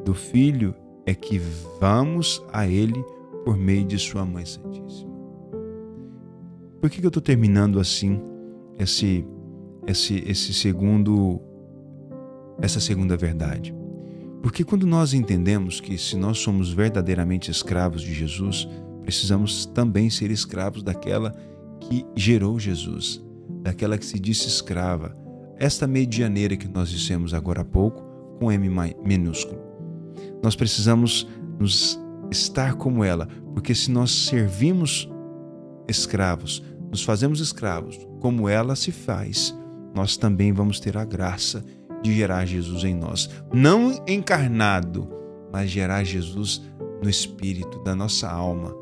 do Filho é que vamos a Ele por meio de sua Mãe Santíssima. Por que eu estou terminando assim essa segunda verdade? Porque quando nós entendemos que se nós somos verdadeiramente escravos de Jesus, precisamos também ser escravos daquela que gerou Jesus, daquela que se disse escrava, esta medianeira que nós dissemos agora há pouco, com M minúsculo. Nós precisamos estar como ela, porque se nós servimos escravos, nos fazemos escravos como ela se faz, nós também vamos ter a graça de gerar Jesus em nós. Não encarnado, mas gerar Jesus no espírito da nossa alma.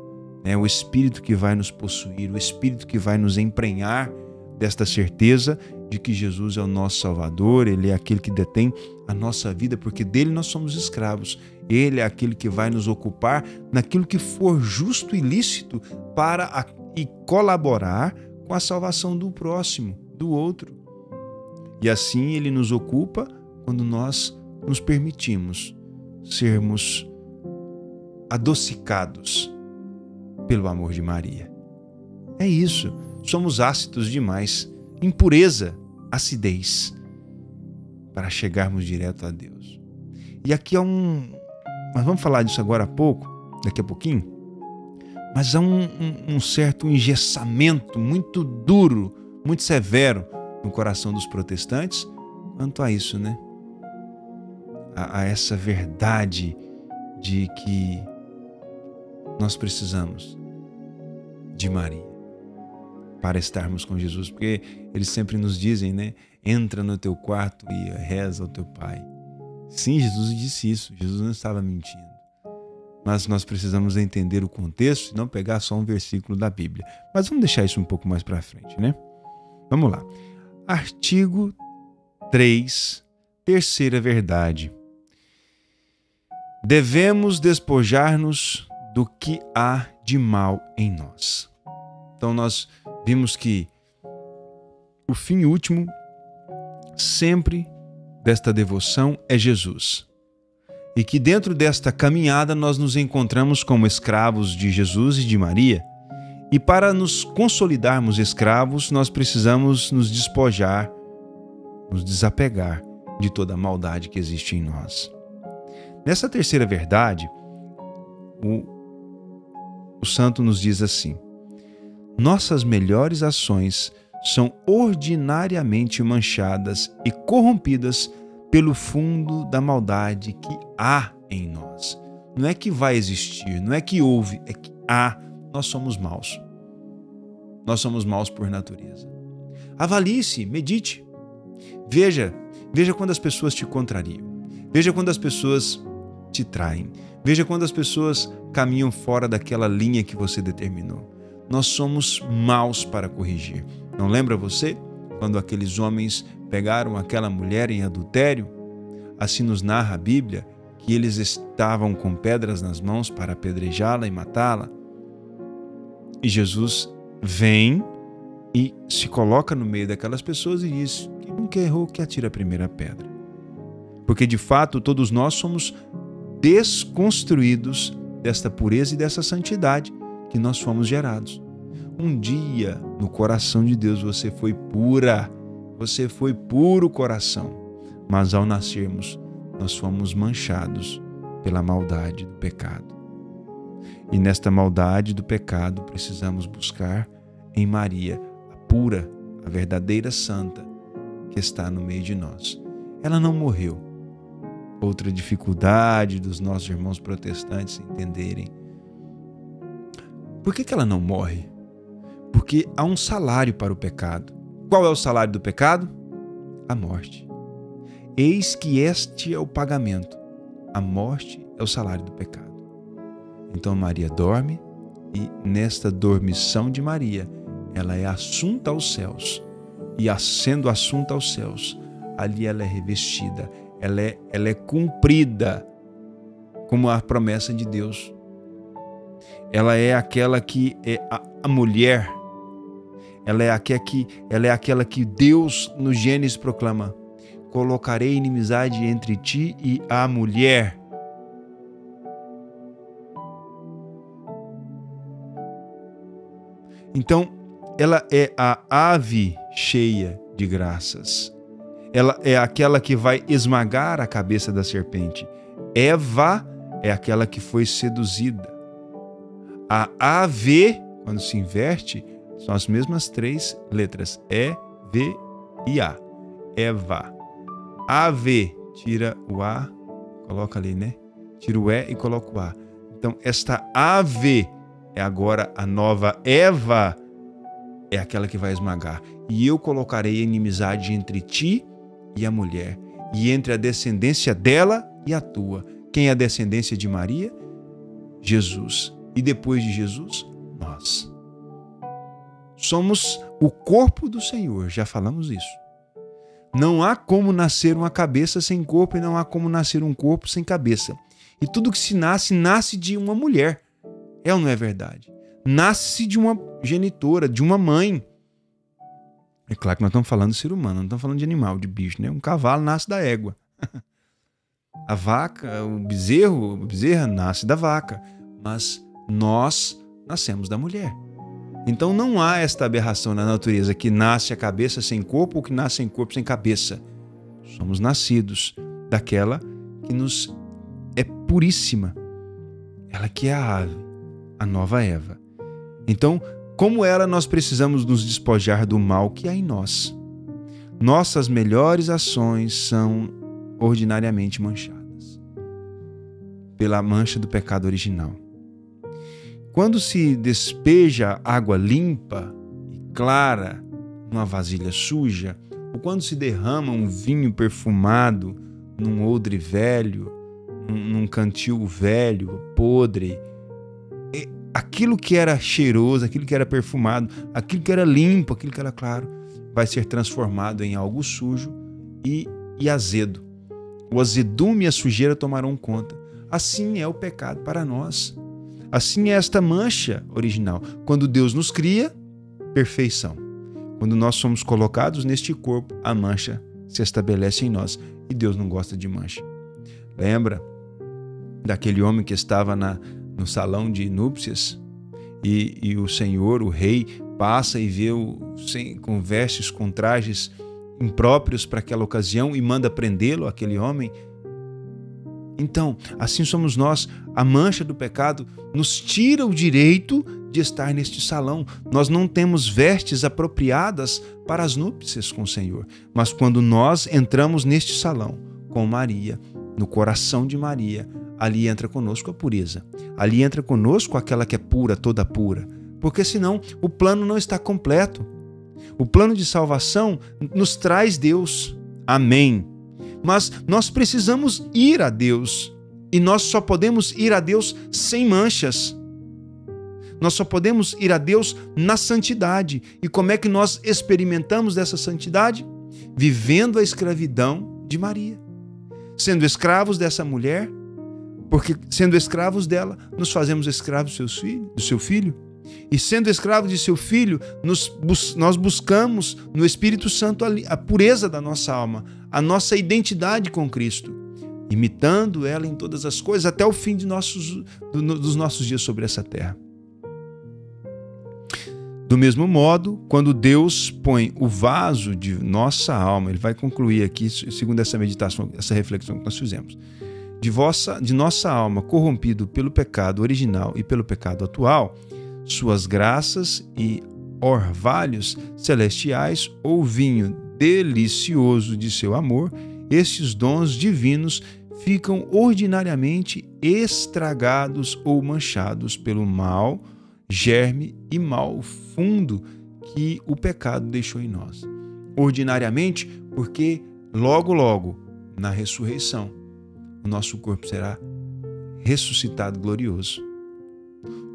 O espírito que vai nos possuir, o espírito que vai nos emprenhar desta certeza de que Jesus é o nosso Salvador, Ele é aquele que detém a nossa vida, porque dele nós somos escravos. Ele é aquele que vai nos ocupar naquilo que for justo e lícito e colaborar com a salvação do próximo, do outro. E assim Ele nos ocupa quando nós nos permitimos sermos adocicados pelo amor de Maria. É isso. Somos ácidos demais. Impureza, acidez, para chegarmos direto a Deus. E aqui nós vamos falar disso agora daqui a pouquinho, mas há um certo engessamento muito duro, muito severo no coração dos protestantes quanto a isso, né? A essa verdade de que nós precisamos de Maria para estarmos com Jesus, porque eles sempre nos dizem, né? Entra no teu quarto e reza ao teu Pai. Sim, Jesus disse isso, Jesus não estava mentindo. Mas nós precisamos entender o contexto e não pegar só um versículo da Bíblia. Mas vamos deixar isso um pouco mais para frente, né? Vamos lá. Artigo 3, terceira verdade. Devemos despojar-nos do que há de mal em nós. Então nós vimos que o fim último sempre desta devoção é Jesus. E que dentro desta caminhada nós nos encontramos como escravos de Jesus e de Maria. E para nos consolidarmos escravos, nós precisamos nos despojar, nos desapegar de toda a maldade que existe em nós. Nessa terceira verdade, o santo nos diz assim: nossas melhores ações são ordinariamente manchadas e corrompidas pelo fundo da maldade que há em nós. Não é que vai existir, não é que houve, é que há. Nós somos maus. Nós somos maus por natureza. Avalie-se, medite. Veja quando as pessoas te contrariam. Veja quando as pessoas te traem. Veja quando as pessoas caminham fora daquela linha que você determinou. Nós somos maus para corrigir. Não lembra você quando aqueles homens pegaram aquela mulher em adultério? Assim nos narra a Bíblia que eles estavam com pedras nas mãos para apedrejá-la e matá-la. E Jesus vem e se coloca no meio daquelas pessoas e diz: quem nunca errou, que atira a primeira pedra. Porque de fato todos nós somos desconstruídos desta pureza e dessa santidade que nós fomos gerados. Um dia no coração de Deus você foi pura, você foi puro coração, mas ao nascermos nós fomos manchados pela maldade do pecado. E nesta maldade do pecado precisamos buscar em Maria a pura, a verdadeira santa que está no meio de nós. Ela não morreu. Outra dificuldade dos nossos irmãos protestantes entenderem. Por que ela não morre? Porque há um salário para o pecado. Qual é o salário do pecado? A morte. Eis que este é o pagamento. A morte é o salário do pecado. Então Maria dorme e nesta dormição de Maria, ela é assunta aos céus. E sendo assunta aos céus, ali ela é revestida, ela é cumprida como a promessa de Deus. Ela é aquela que é a mulher. Ela é aquela que Deus no Gênesis proclama: colocarei inimizade entre ti e a mulher. Então, ela é a ave cheia de graças. Ela é aquela que vai esmagar a cabeça da serpente. Eva é aquela que foi seduzida. A ave, quando se inverte, são as mesmas três letras. E, V e A. Eva. Ave, tira o A, coloca ali, né? Tira o E e coloca o A. Então, esta ave é agora a nova Eva, é aquela que vai esmagar. E eu colocarei inimizade entre ti e a mulher, e entre a descendência dela e a tua. Quem é a descendência de Maria? Jesus. E depois de Jesus, nós. Somos o corpo do Senhor, já falamos isso. Não há como nascer uma cabeça sem corpo e não há como nascer um corpo sem cabeça. E tudo que se nasce, nasce de uma mulher. É ou não é verdade? Nasce de uma genitora, de uma mãe. É claro que nós estamos falando de ser humano, não estamos falando de animal, de bicho, né? Um cavalo nasce da égua. A vaca, o bezerra nasce da vaca. Mas nós nascemos da mulher. Então não há esta aberração na natureza que nasce a cabeça sem corpo ou que nasce sem corpo sem cabeça. Somos nascidos daquela que nos é puríssima. Ela que é a ave, a nova Eva. Então, como ela, nós precisamos nos despojar do mal que há em nós. Nossas melhores ações são ordinariamente manchadas pela mancha do pecado original. Quando se despeja água limpa e clara numa vasilha suja, ou quando se derrama um vinho perfumado num odre velho, num cantil velho, podre, aquilo que era cheiroso, aquilo que era perfumado, aquilo que era limpo, aquilo que era claro, vai ser transformado em algo sujo e azedo. O azedume e a sujeira tomarão conta. Assim é o pecado para nós. Assim é esta mancha original. Quando Deus nos cria, perfeição. Quando nós somos colocados neste corpo, a mancha se estabelece em nós. E Deus não gosta de mancha. Lembra daquele homem que estava no salão de núpcias e o Senhor, o rei, passa e vê com vestes, com trajes impróprios para aquela ocasião e manda prendê-lo, aquele homem? Então, assim somos nós. A mancha do pecado nos tira o direito de estar neste salão. Nós não temos vestes apropriadas para as núpcias com o Senhor. Mas quando nós entramos neste salão com Maria, no coração de Maria, ali entra conosco a pureza. Ali entra conosco aquela que é pura, toda pura. Porque senão o plano não está completo. O plano de salvação nos traz Deus. Amém. Mas nós precisamos ir a Deus. E nós só podemos ir a Deus sem manchas. Nós só podemos ir a Deus na santidade. E como é que nós experimentamos dessa santidade? Vivendo a escravidão de Maria. Sendo escravos dessa mulher, porque sendo escravos dela, nos fazemos escravos do seu filho. E sendo escravos de seu filho, nós buscamos no Espírito Santo a pureza da nossa alma, a nossa identidade com Cristo, imitando ela em todas as coisas até o fim dos nossos dias sobre essa terra. Do mesmo modo, quando Deus põe o vaso de nossa alma, ele vai concluir aqui, segundo essa meditação, essa reflexão que nós fizemos, de nossa alma corrompido pelo pecado original e pelo pecado atual, suas graças e orvalhos celestiais ou vinho delicioso de seu amor, estes dons divinos ficam ordinariamente estragados ou manchados pelo mal, germe e mal fundo que o pecado deixou em nós. Ordinariamente, porque logo, na ressurreição, o nosso corpo será ressuscitado glorioso.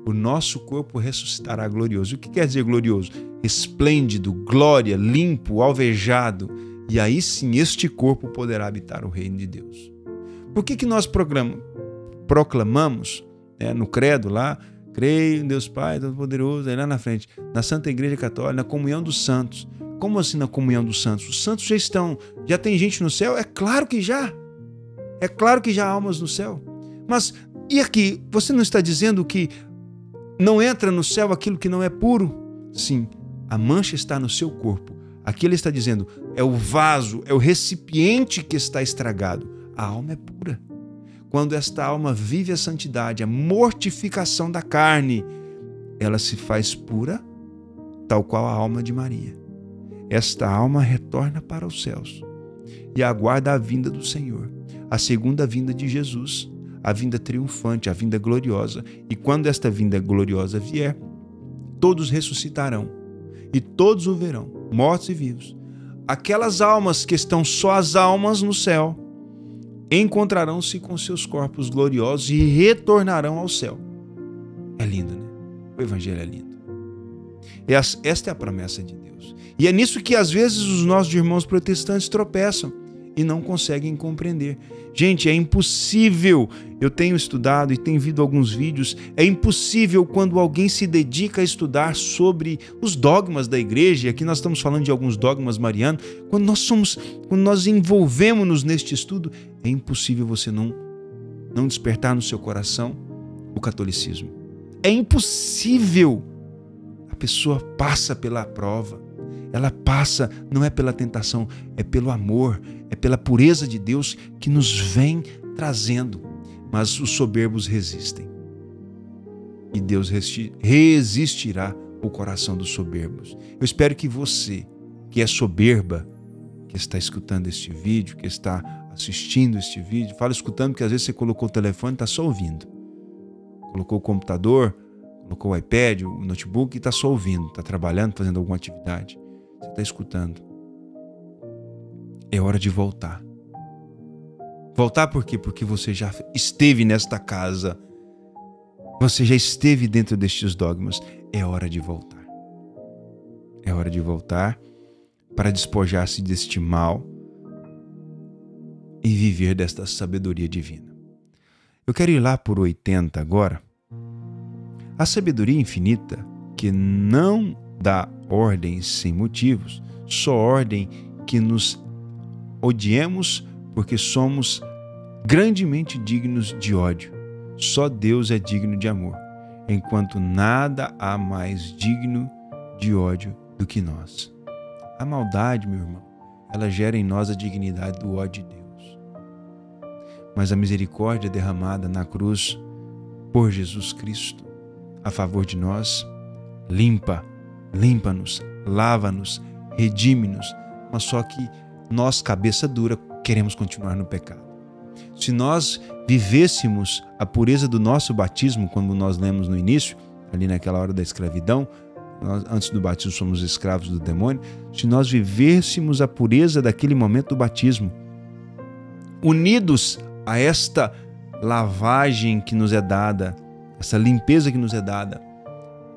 O nosso corpo ressuscitará glorioso. O que quer dizer glorioso? Esplêndido, glória, limpo, alvejado. E aí sim este corpo poderá habitar o reino de Deus. Por que nós proclamamos no credo lá, creio em Deus Pai Todo-Poderoso, aí lá na frente, na Santa Igreja Católica, na comunhão dos santos. Como assim na comunhão dos santos? Os santos já tem gente no céu? É claro que já. É claro que já há almas no céu. Mas e aqui? Você não está dizendo que não entra no céu aquilo que não é puro? Sim, a mancha está no seu corpo. Aqui ele está dizendo, é o vaso, é o recipiente que está estragado. A alma é pura. Quando esta alma vive a santidade, a mortificação da carne, ela se faz pura, tal qual a alma de Maria. Esta alma retorna para os céus e aguarda a vinda do Senhor, a segunda vinda de Jesus, a vinda triunfante, a vinda gloriosa. E quando esta vinda gloriosa vier, todos ressuscitarão e todos o verão, mortos e vivos. Aquelas almas que estão só as almas no céu, encontrarão-se com seus corpos gloriosos e retornarão ao céu. É lindo, né? O Evangelho é lindo. Esta é a promessa de Deus. E é nisso que às vezes os nossos irmãos protestantes tropeçam e não conseguem compreender. Gente, é impossível. Eu tenho estudado e tenho visto alguns vídeos. É impossível quando alguém se dedica a estudar sobre os dogmas da igreja. E aqui nós estamos falando de alguns dogmas marianos. Quando nós envolvemos-nos neste estudo, é impossível você não despertar no seu coração o catolicismo. É impossível. A pessoa passa pela prova. Ela passa, não é pela tentação, é pelo amor, é pela pureza de Deus que nos vem trazendo. Mas os soberbos resistem. E Deus resistirá o coração dos soberbos. Eu espero que você, que é soberba, que está escutando este vídeo, que está assistindo este vídeo, fala escutando, porque às vezes você colocou o telefone e está só ouvindo. Colocou o computador, colocou o iPad, o notebook e está só ouvindo, está trabalhando, fazendo alguma atividade. Você está escutando. É hora de voltar. Voltar por quê? Porque você já esteve nesta casa. Você já esteve dentro destes dogmas. É hora de voltar. É hora de voltar para despojar-se deste mal e viver desta sabedoria divina. Eu quero ir lá por 80 agora. A sabedoria infinita que não dá ordens sem motivos, só ordem que nos odiemos porque somos grandemente dignos de ódio. Só Deus é digno de amor, enquanto nada há mais digno de ódio do que nós. A maldade, meu irmão, ela gera em nós a dignidade do ódio de Deus. Mas a misericórdia derramada na cruz por Jesus Cristo a favor de nós, limpa-nos, lava-nos, redime-nos, mas só que nós, cabeça dura, queremos continuar no pecado. Se nós vivêssemos a pureza do nosso batismo, como nós lemos no início, ali naquela hora da escravidão, nós, antes do batismo somos escravos do demônio, se nós vivêssemos a pureza daquele momento do batismo, unidos a esta lavagem que nos é dada, essa limpeza que nos é dada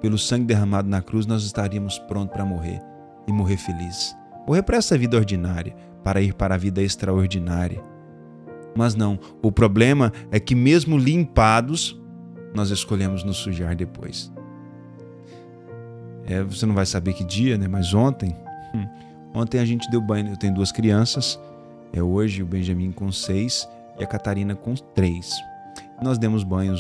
pelo sangue derramado na cruz, nós estaríamos prontos para morrer e morrer feliz. Morrer para essa vida ordinária, para ir para a vida extraordinária. Mas não, o problema é que mesmo limpados, nós escolhemos nos sujar depois. Você não vai saber que dia, né? Mas ontem a gente deu banho. Eu tenho 2 crianças, hoje o Benjamin com 6 e a Catarina com 3. Nós demos banho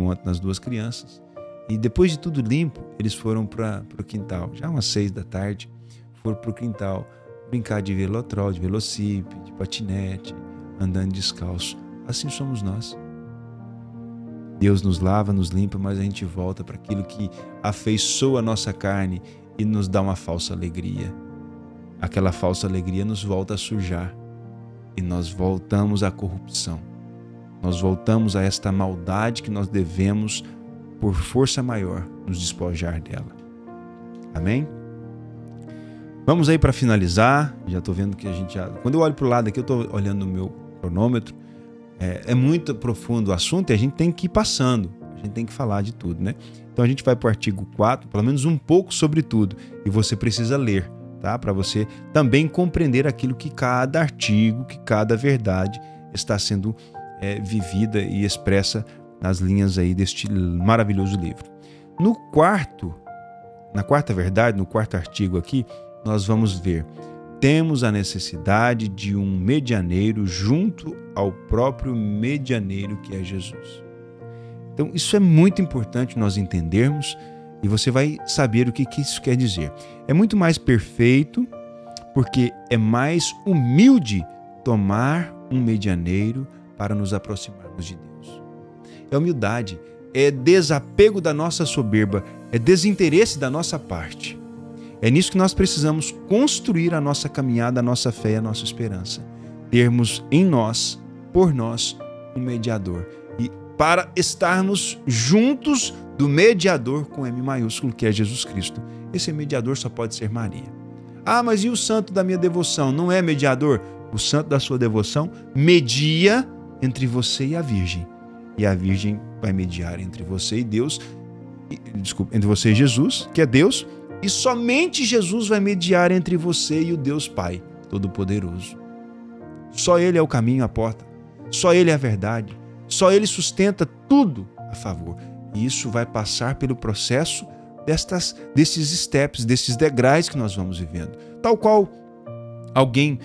ontem nas 2 crianças. E depois de tudo limpo, eles foram para o quintal. Já umas 6 da tarde, foram para o quintal brincar de velotrol, de velocípede, de patinete, andando descalço. Assim somos nós. Deus nos lava, nos limpa, mas a gente volta para aquilo que afeiçoa a nossa carne e nos dá uma falsa alegria. Aquela falsa alegria nos volta a sujar e nós voltamos à corrupção. Nós voltamos a esta maldade que nós devemos, por força maior, nos despojar dela. Amém? Vamos aí para finalizar. Já estou vendo que a gente quando eu olho para o lado aqui, eu estou olhando o meu cronômetro. É muito profundo o assunto e a gente tem que ir passando. A gente tem que falar de tudo, né? Então a gente vai para o artigo 4, pelo menos um pouco sobre tudo. E você precisa ler, tá? Para você também compreender aquilo que cada artigo, que cada verdade está sendo vivida e expressa nas linhas aí deste maravilhoso livro. Na quarta verdade, no 4º artigo aqui, nós vamos ver: temos a necessidade de um medianeiro junto ao próprio medianeiro que é Jesus. Então isso é muito importante nós entendermos e você vai saber o que isso quer dizer. É muito mais perfeito porque é mais humilde tomar um medianeiro para nos aproximarmos de Deus. É humildade, é desapego da nossa soberba, é desinteresse da nossa parte. É nisso que nós precisamos construir a nossa caminhada, a nossa fé e a nossa esperança. Termos em nós, por nós, um mediador. E para estarmos juntos do mediador com M maiúsculo, que é Jesus Cristo. Esse mediador só pode ser Maria. Ah, mas e o santo da minha devoção? Não é mediador? O santo da sua devoção media entre você e a Virgem. E a Virgem vai mediar entre você e Deus, entre você e Jesus, que é Deus, e somente Jesus vai mediar entre você e o Deus Pai Todo-Poderoso. Só Ele é o caminho, a porta. Só Ele é a verdade. Só Ele sustenta tudo a favor. E isso vai passar pelo processo desses steps, desses degraus que nós vamos vivendo. Tal qual alguém,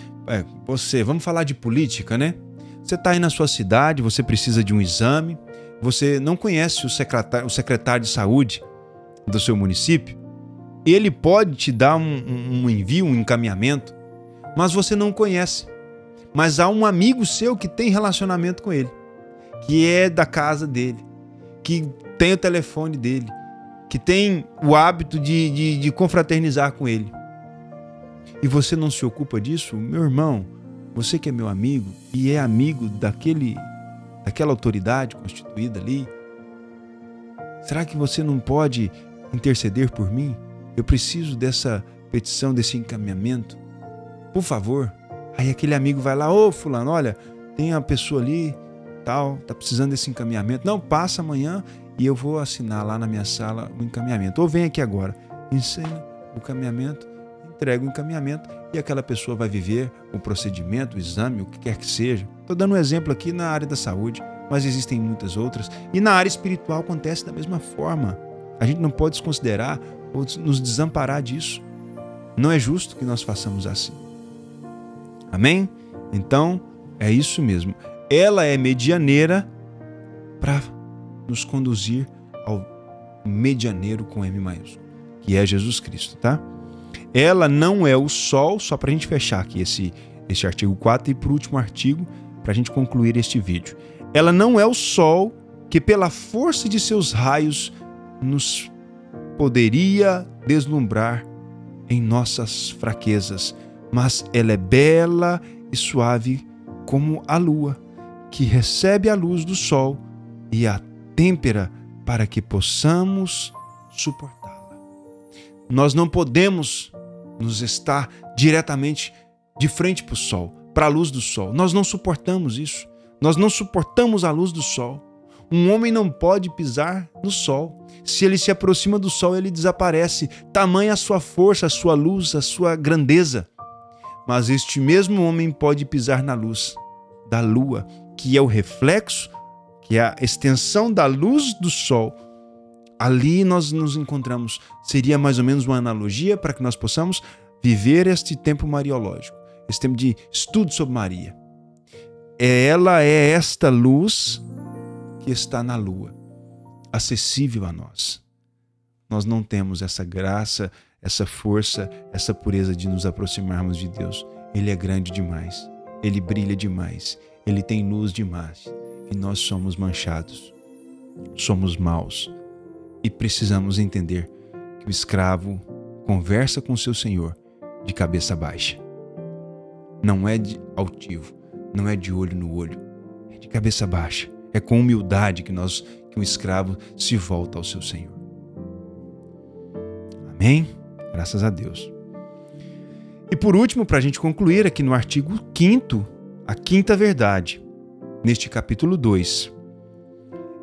vamos falar de política, né? Você está aí na sua cidade, você precisa de um exame, você não conhece o secretário de saúde do seu município, ele pode te dar um envio, um encaminhamento, mas você não conhece. Mas há um amigo seu que tem relacionamento com ele, que é da casa dele, que tem o telefone dele, que tem o hábito de confraternizar com ele. E você não se ocupa disso? Meu irmão, você que é meu amigo e é amigo daquela autoridade constituída ali, Será que você não pode interceder por mim? Eu preciso dessa petição, desse encaminhamento. Por favor. Aí aquele amigo vai lá, ô fulano, olha, tem uma pessoa ali, tal, tá precisando desse encaminhamento. Não, passa amanhã e eu vou assinar lá na minha sala o encaminhamento. Ou vem aqui agora, ensina o encaminhamento, entrega o encaminhamento e aquela pessoa vai viver o procedimento, o exame, o que quer que seja. Estou dando um exemplo aqui na área da saúde, mas existem muitas outras. E na área espiritual acontece da mesma forma. A gente não pode desconsiderar ou nos desamparar disso. Não é justo que nós façamos assim. Amém? Então, é isso mesmo. Ela é medianeira para nos conduzir ao medianeiro com M maiúsculo, que é Jesus Cristo, tá? Ela não é o sol, só para a gente fechar aqui esse artigo 4 e para o último artigo, para a gente concluir este vídeo. Ela não é o sol que pela força de seus raios nos poderia deslumbrar em nossas fraquezas, mas ela é bela e suave como a lua, que recebe a luz do sol e a têmpera para que possamos suportá-la. Nós não podemos nos estar diretamente de frente para o sol, para a luz do sol. Nós não suportamos isso. Nós não suportamos a luz do sol. Um homem não pode pisar no sol. Se ele se aproxima do sol, ele desaparece. Tamanha a sua força, a sua luz, a sua grandeza. Mas este mesmo homem pode pisar na luz da lua, que é o reflexo, que é a extensão da luz do sol. Ali nós nos encontramos. Seria mais ou menos uma analogia para que nós possamos viver este tempo mariológico, esse tempo de estudo sobre Maria. Ela é esta luz que está na lua, acessível a nós. Nós não temos essa graça, essa força, essa pureza de nos aproximarmos de Deus. Ele é grande demais, Ele brilha demais, Ele tem luz demais. E nós somos manchados, somos maus. E precisamos entender que o escravo conversa com seu senhor de cabeça baixa. Não é de altivo, não é de olho no olho, é de cabeça baixa. É com humildade que um escravo se volta ao seu senhor. Amém? Graças a Deus. E por último, para a gente concluir aqui no artigo 5º, a quinta verdade, neste capítulo 2.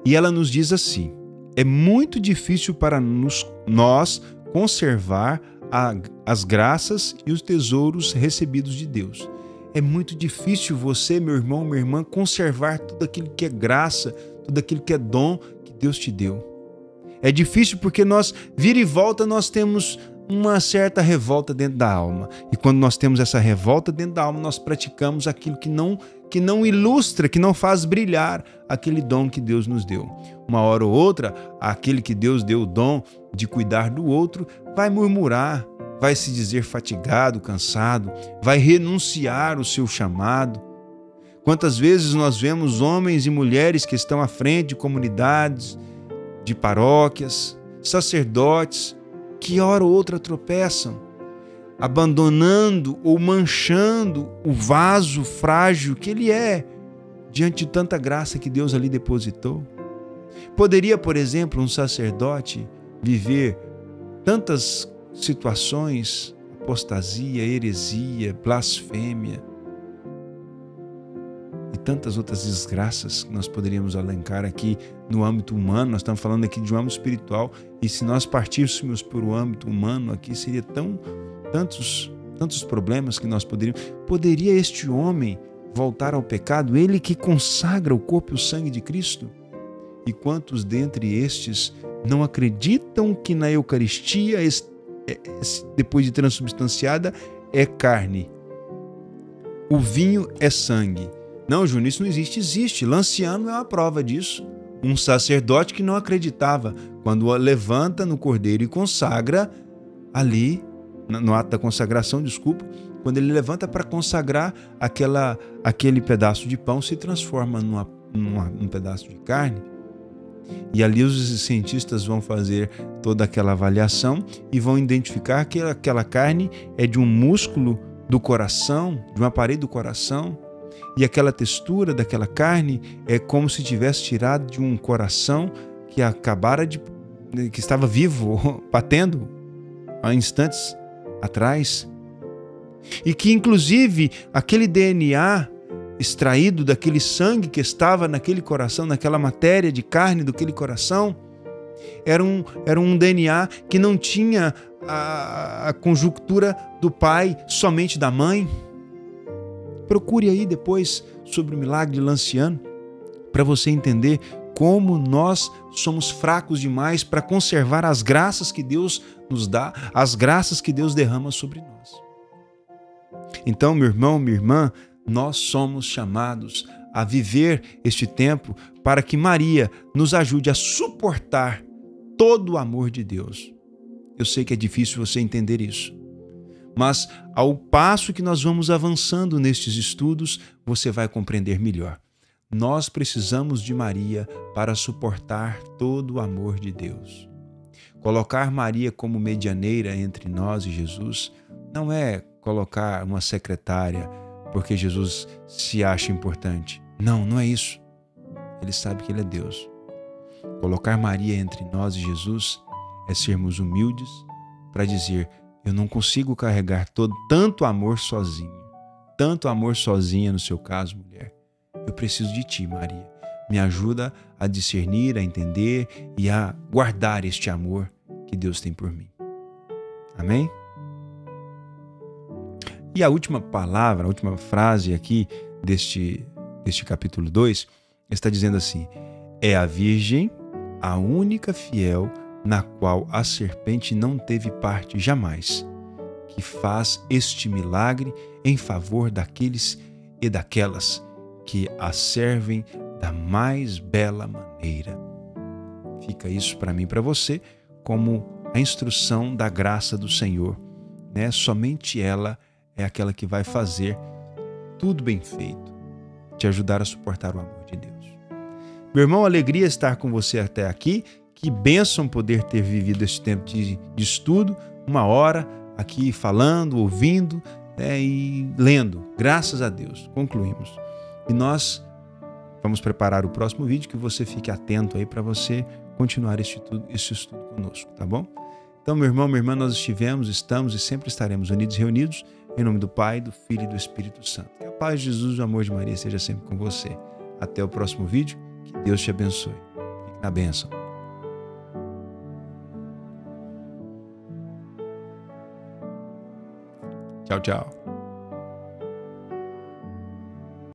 E ela nos diz assim: é muito difícil para nós conservar as graças e os tesouros recebidos de Deus. É muito difícil você, meu irmão, minha irmã, conservar tudo aquilo que é graça, tudo aquilo que é dom que Deus te deu. É difícil porque nós, vira e volta, nós temos uma certa revolta dentro da alma. E quando nós temos essa revolta dentro da alma, nós praticamos aquilo que não ilustra, que não faz brilhar aquele dom que Deus nos deu. Uma hora ou outra, aquele que Deus deu o dom de cuidar do outro vai murmurar, vai se dizer fatigado, cansado, vai renunciar o seu chamado. Quantas vezes nós vemos homens e mulheres que estão à frente de comunidades, de paróquias, sacerdotes, que hora ou outra tropeçam, abandonando ou manchando o vaso frágil que ele é, diante de tanta graça que Deus ali depositou. Poderia, por exemplo, um sacerdote viver tantas situações, apostasia, heresia, blasfêmia e tantas outras desgraças que nós poderíamos elencar aqui no âmbito humano. Nós estamos falando aqui de um âmbito espiritual, e se nós partíssemos por o âmbito humano aqui, seria tantos problemas que nós poderíamos. Poderia este homem voltar ao pecado, ele que consagra o corpo e o sangue de Cristo? E quantos dentre estes não acreditam que na Eucaristia, depois de transubstanciada, é carne, o vinho é sangue? Não, Júnior, isso não existe. Existe. Lanciano é uma prova disso. Um sacerdote que não acreditava, quando levanta no cordeiro e consagra ali, no ato da consagração, quando ele levanta para consagrar, aquele pedaço de pão se transforma num pedaço de carne. E ali os cientistas vão fazer toda aquela avaliação e vão identificar que aquela carne é de um músculo do coração, de uma parede do coração, e aquela textura daquela carne é como se tivesse tirado de um coração que que estava vivo, batendo há instantes atrás, e que inclusive aquele DNA extraído daquele sangue que estava naquele coração, naquela matéria de carne daquele coração, era um DNA que não tinha a conjuntura do pai, somente da mãe. Procure aí depois sobre o milagre de Lanciano, para você entender como nós somos fracos demais para conservar as graças que Deus nos dá, as graças que Deus derrama sobre nós. Então, meu irmão, minha irmã, nós somos chamados a viver este tempo para que Maria nos ajude a suportar todo o amor de Deus. Eu sei que é difícil você entender isso, mas ao passo que nós vamos avançando nestes estudos, você vai compreender melhor. Nós precisamos de Maria para suportar todo o amor de Deus. Colocar Maria como medianeira entre nós e Jesus não é colocar uma secretária porque Jesus se acha importante. Não, não é isso. Ele sabe que Ele é Deus. Colocar Maria entre nós e Jesus é sermos humildes para dizer: eu não consigo carregar tanto amor sozinho, tanto amor sozinha no seu caso, mulher. Eu preciso de ti, Maria. Me ajuda a discernir, a entender e a guardar este amor que Deus tem por mim. Amém? E a última palavra, a última frase aqui deste capítulo 2, está dizendo assim: é a Virgem a única fiel na qual a serpente não teve parte jamais, que faz este milagre em favor daqueles e daquelas que a servem da mais bela maneira. Fica isso para mim e para você como a instrução da graça do Senhor, né? Somente ela é aquela que vai fazer tudo bem feito, te ajudar a suportar o amor de Deus. Meu irmão, alegria estar com você até aqui. Que bênção poder ter vivido esse tempo de estudo, 1 hora aqui falando, ouvindo, né, e lendo. Graças a Deus, concluímos. E nós vamos preparar o próximo vídeo, que você fique atento aí para você continuar esse estudo conosco, tá bom? Então, meu irmão, minha irmã, nós estamos e sempre estaremos unidos e reunidos em nome do Pai, do Filho e do Espírito Santo. Que a paz de Jesus e o amor de Maria seja sempre com você. Até o próximo vídeo. Que Deus te abençoe. Fique na bênção. Tchau, tchau.